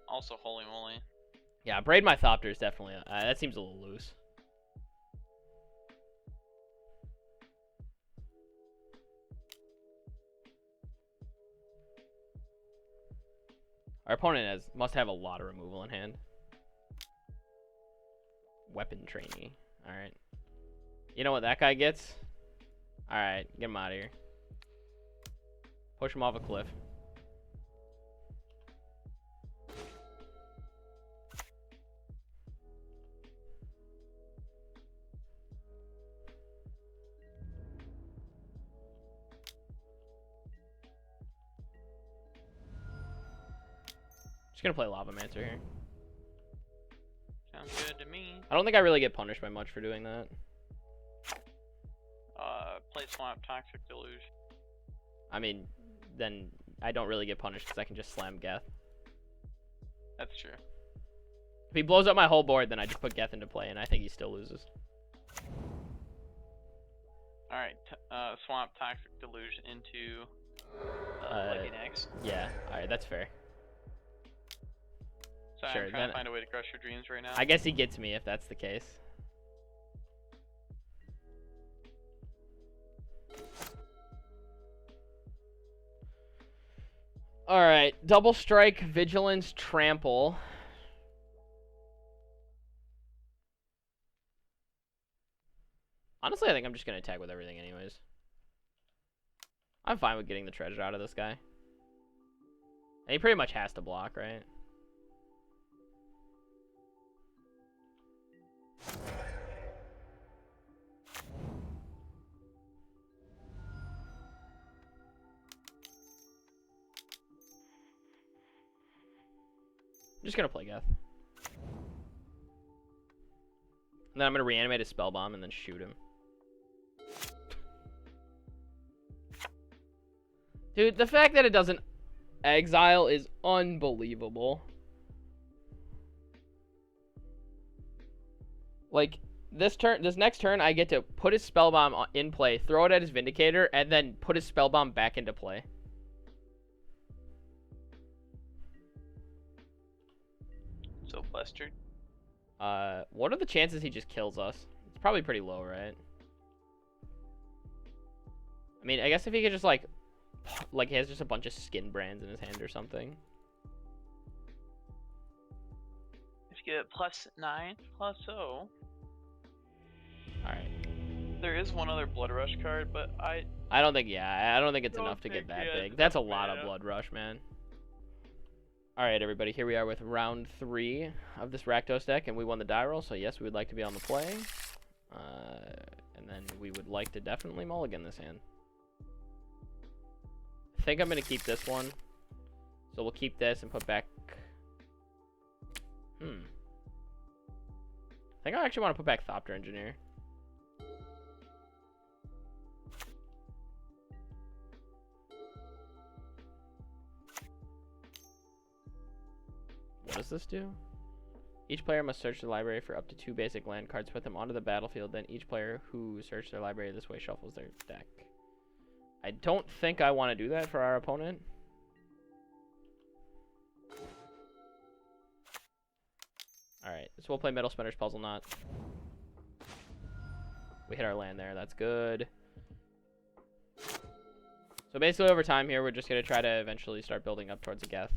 Also, holy moly. yeah, Braid My Thopter is definitely that seems a little loose. Our opponent must have a lot of removal in hand. Weapon trainee. All right. You know what that guy gets? All right, get him out of here. Push him off a cliff. Just gonna play Lava Mancer here. Sounds good to me. I don't think I really get punished by much for doing that. Play Swamp Toxic Deluge. I mean, then I don't really get punished because I can just slam Geth. That's true. If he blows up my whole board, then I just put Geth into play, and I think he still loses. Alright, Swamp Toxic Deluge into Lightning Axe. Yeah, alright, that's fair. So Sure, I'm trying then to find a way to crush your dreams right now. I guess he gets me if that's the case. Alright, double strike, vigilance, trample. Honestly, I think I'm just going to attack with everything anyways. I'm fine with getting the treasure out of this guy. And he pretty much has to block, right? I'm just going to play Geth. And then I'm going to reanimate a spell bomb and then shoot him. Dude, the fact that it doesn't exile is unbelievable. Like, this next turn, I get to put his spell bomb in play, throw it at his Vindicator, and then put his spell bomb back into play. So flustered. What are the chances he just kills us? It's probably pretty low, right? I mean, I guess if he could just, like he has just a bunch of skin brands in his hand or something. If you get +9, +0. Alright. There is one other Blood Rush card, but I don't think it's enough to get that big. That's a lot of Blood Rush, man. Alright, everybody, here we are with round 3 of this Rakdos deck, and we won the die roll, so yes, we would like to be on the play. And then we would like to definitely mulligan this hand. I think I'm going to keep this one. So we'll keep this and put back... I think I actually want to put back Thopter Engineer. What does this do? Each player must search the library for up to 2 basic land cards, put them onto the battlefield, then each player who searched their library this way shuffles their deck. I don't think I want to do that for our opponent. Alright, so we'll play Metal Spinner's Puzzle Knot. We hit our land there, that's good. So basically over time here, we're just going to try to eventually start building up towards a Geth.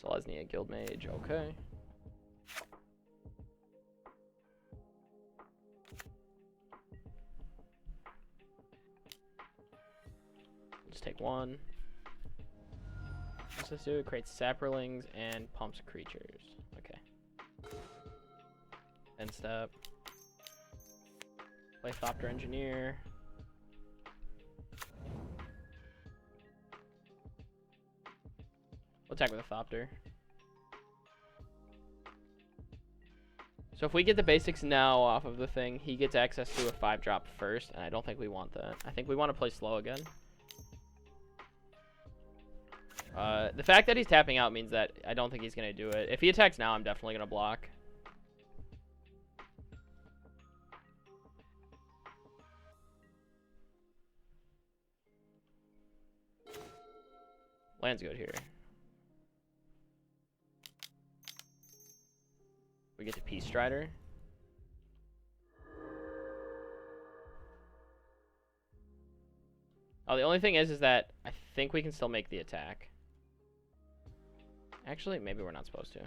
Selesnya Guildmage, okay. Let's take one. What's this do? It creates Saprolings and pumps creatures. Okay. End step. Play Thopter Engineer. We'll attack with a Thopter. So if we get the basics now off of the thing, he gets access to a 5-drop first, and I don't think we want that. I think we want to play slow again. The fact that he's tapping out means that I don't think he's going to do it. If he attacks now, I'm definitely going to block. Land's good here. We get to Peace Strider. Oh, the only thing is that I think we can still make the attack. Actually, maybe we're not supposed to.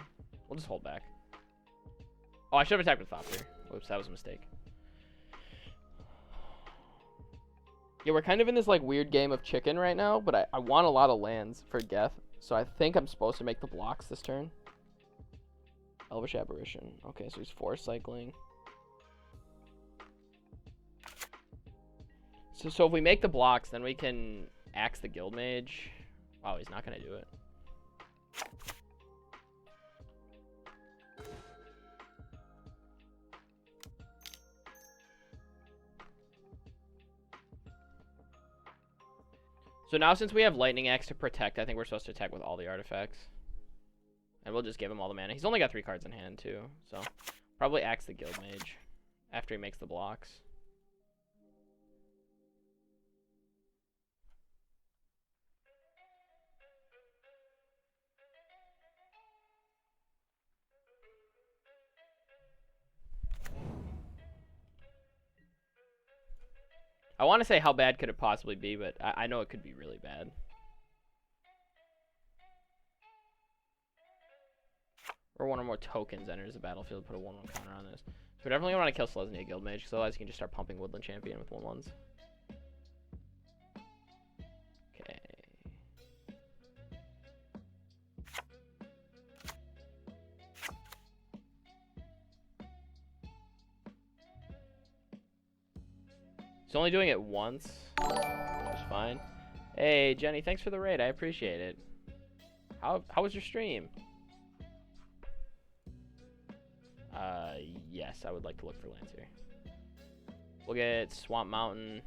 We'll just hold back. Oh, I should have attacked with Thopter. Whoops, that was a mistake. Yeah, we're kind of in this like weird game of chicken right now, but I want a lot of lands for Geth, so I think I'm supposed to make the blocks this turn. Elvish Apparition. Okay, so he's force cycling. So if we make the blocks, then we can axe the Guild Mage. Wow, he's not gonna do it. So now since we have Lightning Axe to protect, I think we're supposed to attack with all the artifacts. And we'll just give him all the mana. He's only got 3 cards in hand too, so probably axe the Guild Mage after he makes the blocks. I want to say how bad could it possibly be, but I know it could be really bad. Or one or more tokens enters the battlefield, put a 1/1 counter on this. So we definitely want to kill Selesnya Guild Mage, because otherwise you can just start pumping Woodland Champion with 1/1s. Okay. He's only doing it once, which is fine. Hey, Jenny, thanks for the raid. I appreciate it. How was your stream? Yes, I would like to look for lands here. We'll get Swamp Mountain.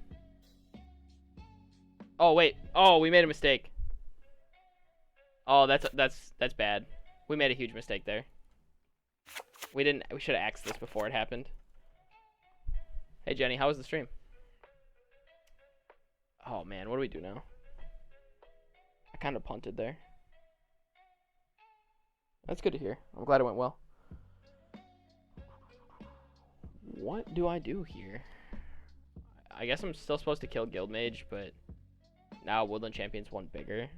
Oh, wait. Oh, we made a mistake. Oh, that's bad. We made a huge mistake there. We should have axed this before it happened. Hey, Jenny, how was the stream? Oh, man, what do we do now? I kind of punted there. That's good to hear. I'm glad it went well. What do I do here? I guess I'm still supposed to kill Guild Mage, but now Woodland Champion's one bigger.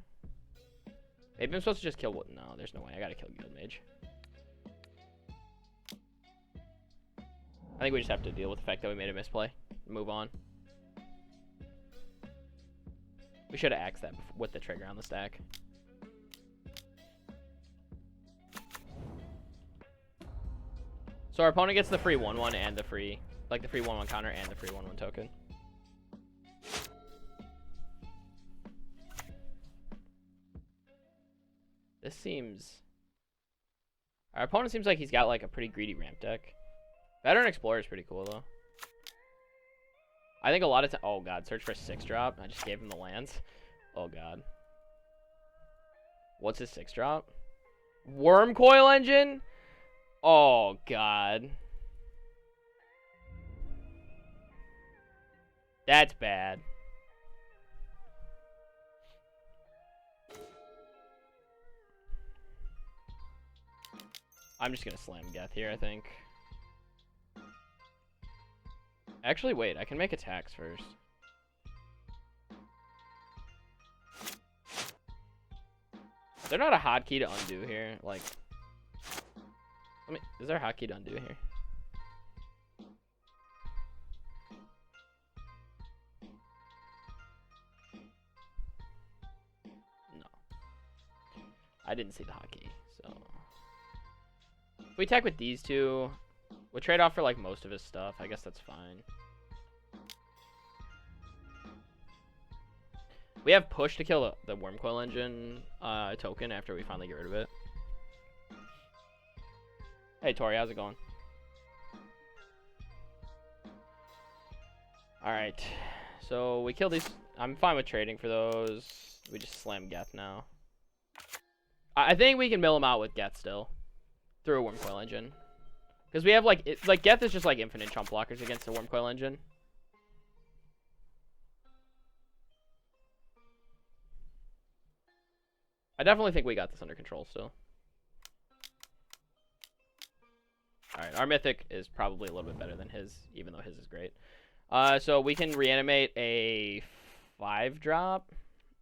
Maybe I'm supposed to just kill Wood. No, there's no way. I gotta kill Guild Mage. I think we just have to deal with the fact that we made a misplay. Move on. We should have axed that with the trigger on the stack. So our opponent gets the free 1/1 and the free, like the free 1/1 counter and the free 1/1 token. This seems... Our opponent seems like he's got like a pretty greedy ramp deck. Veteran Explorer is pretty cool though. I think a lot of oh god, search for a 6-drop. I just gave him the lands. Oh god. What's his 6-drop? Wormcoil Engine? Oh god. That's bad. I'm just gonna slam Geth here, I think. Actually, wait, I can make attacks first. They're not a hotkey to undo here. Like, is there a hotkey to undo here? No. I didn't see the hotkey, so. If we attack with these two, we'll trade off for like most of his stuff. I guess that's fine. We have push to kill the Wormcoil Engine token after we finally get rid of it. Hey Tori, how's it going? Alright, so we kill these. I'm fine with trading for those. We just slam Geth now. I think we can mill him out with Geth still. Through a Wormcoil Engine. Because we have like, Geth is just like infinite chump blockers against the Wormcoil Engine. I definitely think we got this under control still. Alright, our mythic is probably a little bit better than his, even though his is great. So we can reanimate a 5-drop,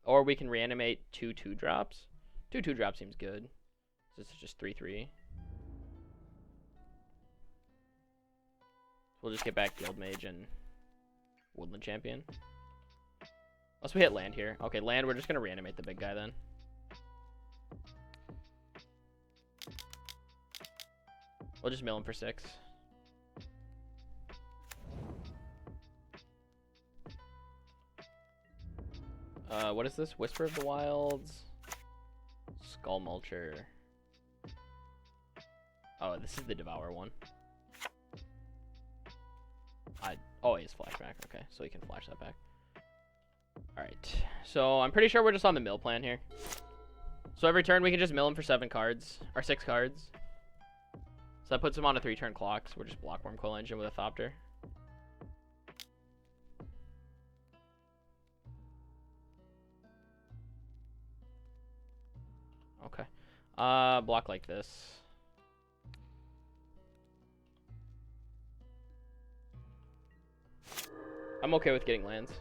or we can reanimate 2 2-drops. 2 2-drops seems good. This is just 3/3. We'll just get back Guild Mage and Woodland Champion. Unless we hit land here. Okay, land, we're just going to reanimate the big guy then. We'll just mill him for 6. What is this? Whisper of the Wilds. Skull Mulcher. Oh, this is the Devour one. Oh, he has flashback. Okay, so he can flash that back. Alright, so I'm pretty sure we're just on the mill plan here. So every turn we can just mill him for 7 cards, or 6 cards. So that puts him on a 3-turn clock, so we're just block Worm Coil Engine with a Thopter. Okay. Block like this. I'm okay with getting lands.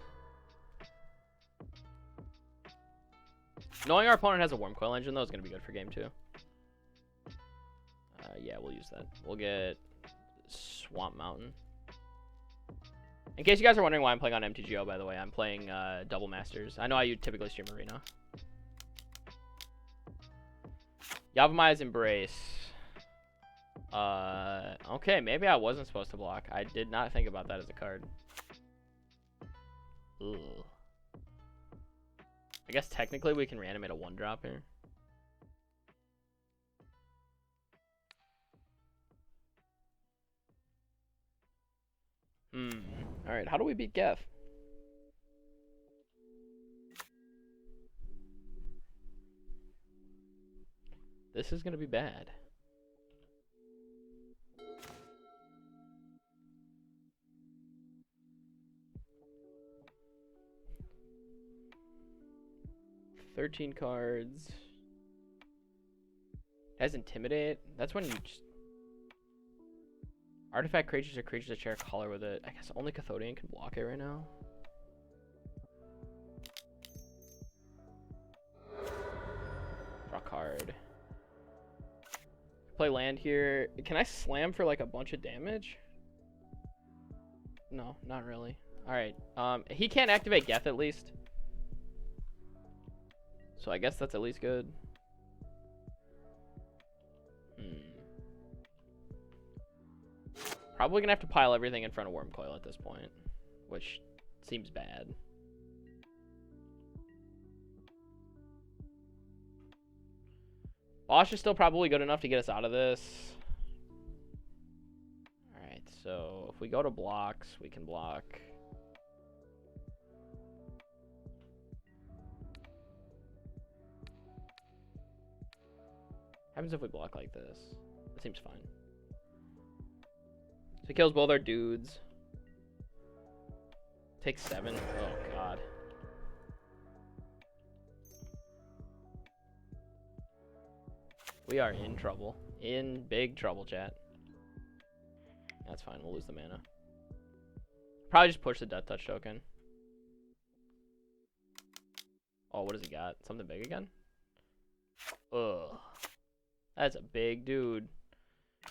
Knowing our opponent has a Worm Coil Engine, though, is going to be good for game 2. Yeah, we'll use that. We'll get Swamp Mountain. In case you guys are wondering why I'm playing on MTGO, by the way, I'm playing Double Masters. I know I typically stream Arena. Yavimai's Embrace. Okay, maybe I wasn't supposed to block. I did not think about that as a card. Ugh. I guess technically we can reanimate a 1-drop here. Alright, how do we beat Geth? This is gonna be bad. "13 cards. Has Intimidate. That's when you just... Artifact creatures or creatures that share color with it. I guess only Cathodian can block it right now. Draw card. Play land here. Can I slam for like a bunch of damage? No, not really. Alright. He can't activate Geth at least. So I guess that's at least good. Probably gonna have to pile everything in front of Worm Coil at this point, which seems bad. Bosch is still probably good enough to get us out of this. Alright, so if we go to blocks, we can block. What happens if we block like this? That seems fine. So he kills both our dudes. Takes 7. Oh, God. We are in trouble. In big trouble, chat. That's fine. We'll lose the mana. Probably just push the Death Touch token. Oh, what has he got? Something big again? Ugh. That's a big dude.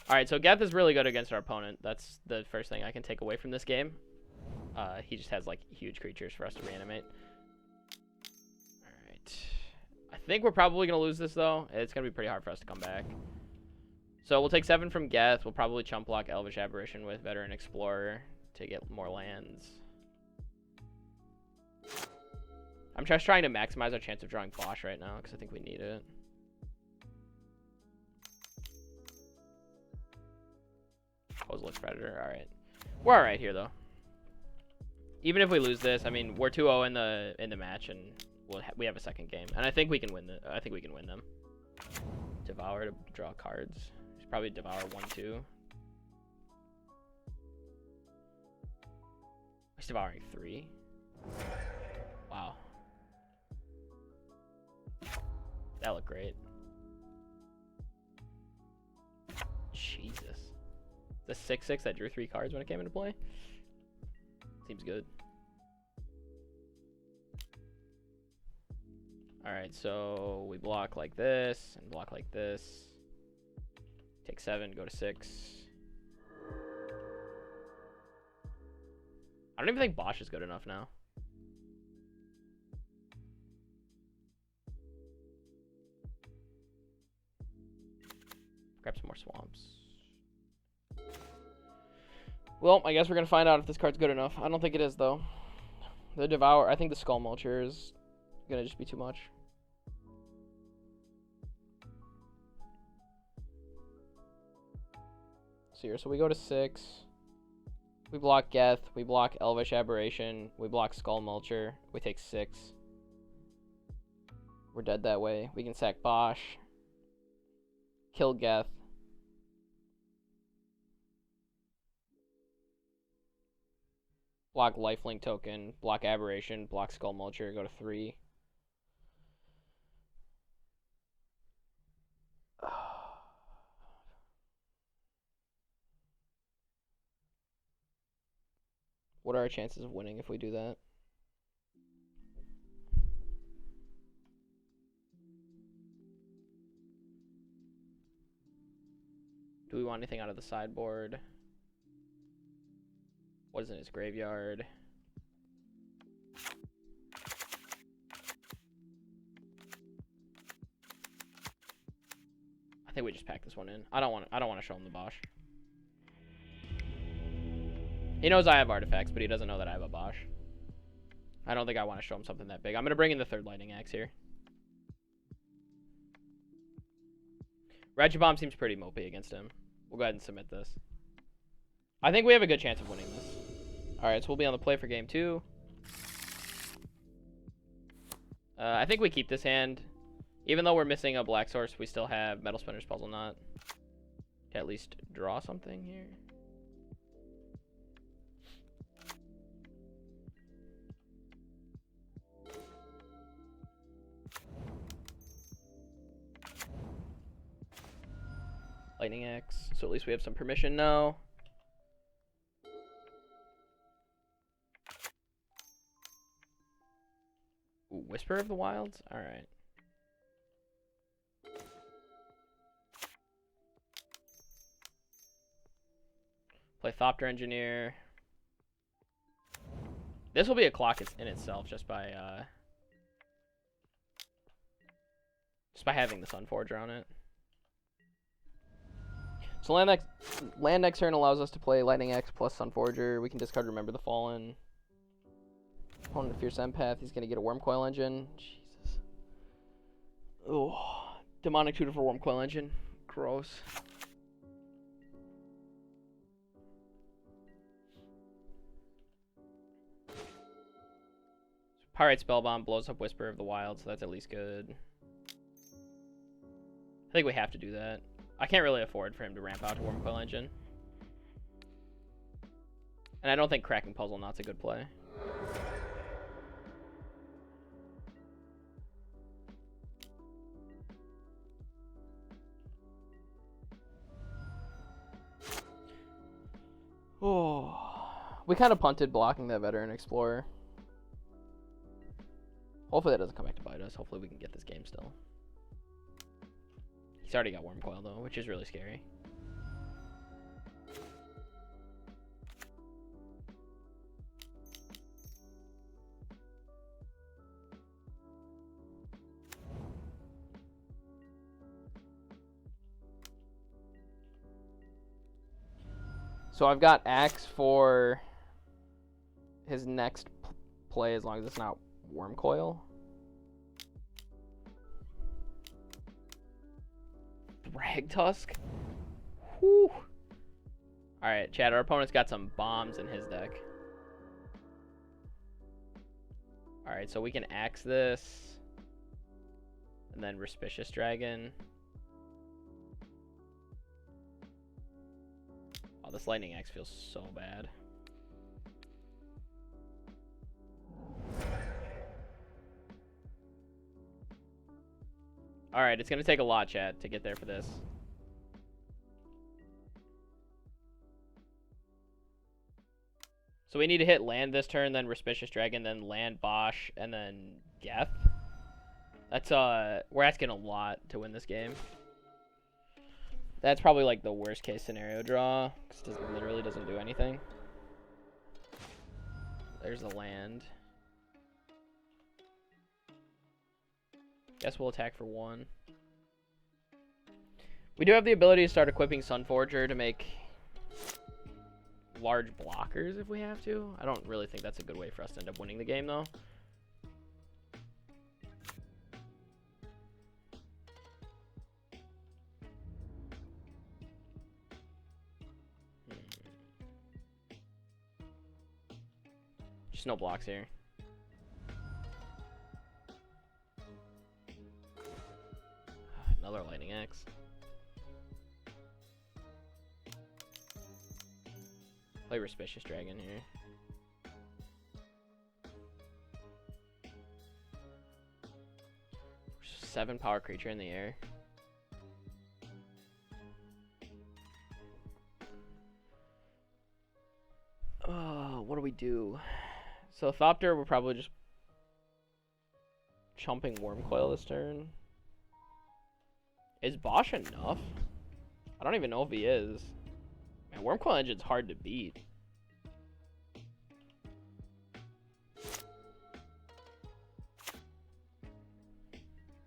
Alright, so Geth is really good against our opponent. That's the first thing I can take away from this game. He just has, like, huge creatures for us to reanimate. Alright. I think we're probably going to lose this, though. It's going to be pretty hard for us to come back. So we'll take 7 from Geth. We'll probably chump block Elvish Aberration with Veteran Explorer to get more lands. I'm just trying to maximize our chance of drawing Bosch right now, because I think we need it. Kozilek's Predator. Alright. We're alright here, though. Even if we lose this, I mean, we're 2-0 in the match, and we have a second game. And I think we can win I think we can win them. Devour to draw cards. He's probably Devour 1-2. He's devouring 3. Wow. That looked great. Jesus. The 6/6 that drew 3 cards when it came into play. Seems good. Alright, so we block like this and block like this. Take 7, go to 6. I don't even think Bosch is good enough now. Grab some more swamps. Well, I guess we're going to find out if this card's good enough. I don't think it is, though. The Devour, I think the Skull Mulcher is going to just be too much. So here, so we go to 6. We block Geth, we block Elvish Aberration, we block Skull Mulcher, we take 6. We're dead that way. We can sack Bosch. Kill Geth. Block Lifelink Token, block Aberration, block Skull Mulcher, go to 3. What are our chances of winning if we do that? Do we want anything out of the sideboard? What is in his graveyard? I think we just pack this one in. I don't want to show him the Bosch. He knows I have artifacts, but he doesn't know that I have a Bosch. I don't think I want to show him something that big. I'm going to bring in the 3rd Lightning Axe here. Regibomb seems pretty mopey against him. We'll go ahead and submit this. I think we have a good chance of winning this. Alright, so we'll be on the play for game 2. I think we keep this hand. Even though we're missing a black source, we still have Metal Spinner's Puzzle Knot. To at least draw something here. Lightning Axe. So at least we have some permission now. Ooh, Whisper of the Wilds? Alright. Play Thopter Engineer. This will be a clock in itself just by having the Sunforger on it. So land next turn allows us to play Lightning Axe plus Sunforger. We can discard Remember the Fallen. Opponent Fierce Empath. He's going to get a Wormcoil Engine. Jesus. Oh, Demonic Tutor for Wormcoil Engine. Gross. Pyrite Spellbomb blows up Whisper of the Wild, so that's at least good. I think we have to do that. I can't really afford for him to ramp out to Wormcoil Engine. And I don't think Cracking Puzzle Knot's a good play. Oh, we kind of punted blocking that Veteran Explorer. Hopefully that doesn't come back to bite us. Hopefully we can get this game still. He's already got Wormcoil though, which is really scary. So I've got Axe for his next play as long as it's not Wormcoil. Thragtusk? Whew. Alright, Chad, our opponent's got some bombs in his deck. Alright, so we can Axe this. And then Respicious Dragon. Oh, this Lightning Axe feels so bad. Alright, it's gonna take a lot, chat, to get there for this. So we need to hit land this turn, then Respicious Dragon, then land Bosch, and then Geth. That's, we're asking a lot to win this game. That's probably, like, the worst case scenario draw, because it literally doesn't do anything. There's the land. Guess we'll attack for 1. We do have the ability to start equipping Sunforger to make large blockers if we have to. I don't really think that's a good way for us to end up winning the game, though. Just no blocks here. Another Lightning Axe. Play Respicious Dragon here. There's 7 power creature in the air. Oh, what do we do? So Thopter, we're probably just chumping Wormcoil this turn. Is Bosch enough? I don't even know if he is. Man, Wormcoil Engine's hard to beat.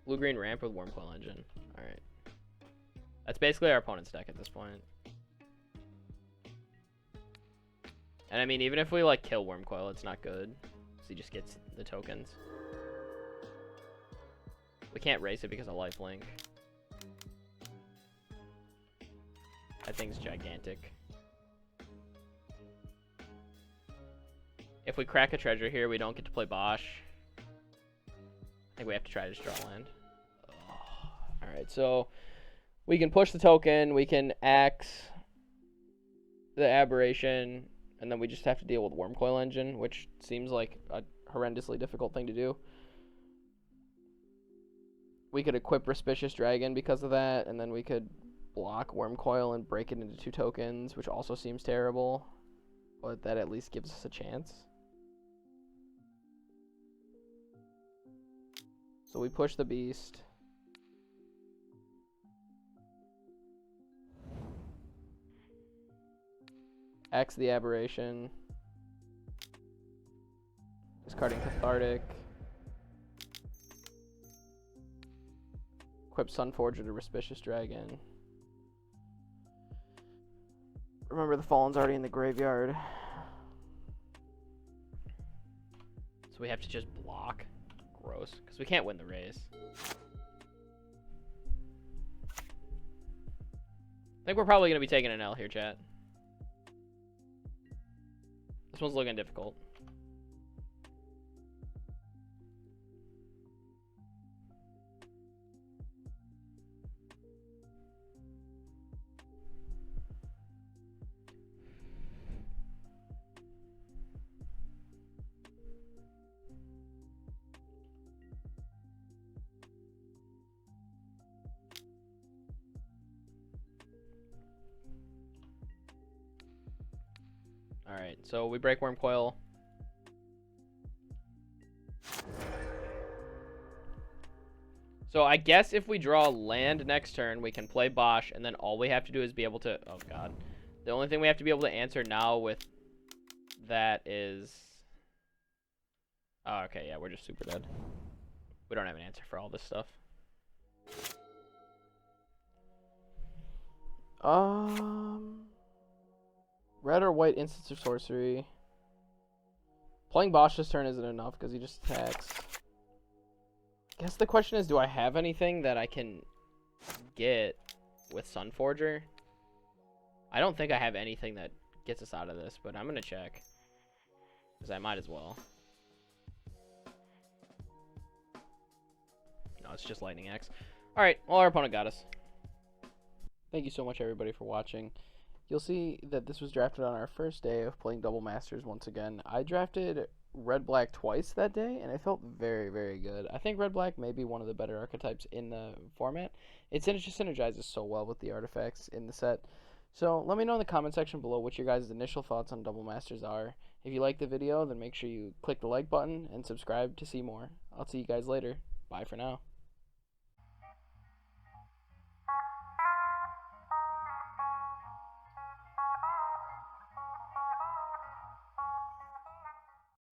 Blue-green ramp with Wormcoil Engine. Alright. That's basically our opponent's deck at this point. And I mean, even if we, like, kill Wormcoil, it's not good. Because he just gets the tokens. We can't race it because of lifelink. That thing's gigantic. If we crack a treasure here, we don't get to play Bosch. I think we have to try to just draw land. Oh. Alright, so we can push the token, we can axe the aberration, and then we just have to deal with Wormcoil Engine, which seems like a horrendously difficult thing to do. We could equip Respicious Dragon because of that, and then we could block Wormcoil and break it into 2 tokens, which also seems terrible, but that at least gives us a chance. So we push the beast. Axe the aberration. Discarding Cathartic. Equip Sunforger to Respicious Dragon. Remember, the Fallen's already in the graveyard. So we have to just block. Gross. Because we can't win the race. I think we're probably going to be taking an L here, chat. This one's looking difficult. Alright, so we break Wormcoil. So I guess if we draw land next turn, we can play Bosch, and then all we have to do is be able to... Oh, God. The only thing we have to be able to answer now with that is... Oh, okay, yeah, we're just super dead. We don't have an answer for all this stuff. Red or white instants of sorcery. Playing Bosch this turn isn't enough because he just attacks. I guess the question is, do I have anything that I can get with Sunforger? I don't think I have anything that gets us out of this, but I'm going to check. Because I might as well. No, it's just Lightning Axe. Alright, well, our opponent got us. Thank you so much, everybody, for watching. You'll see that this was drafted on our first day of playing Double Masters once again. I drafted red black twice that day, and it felt very, very good. I think red black may be one of the better archetypes in the format. It just synergizes so well with the artifacts in the set. So let me know in the comment section below what your guys' initial thoughts on Double Masters are. If you liked the video, then make sure you click the like button and subscribe to see more. I'll see you guys later. Bye for now.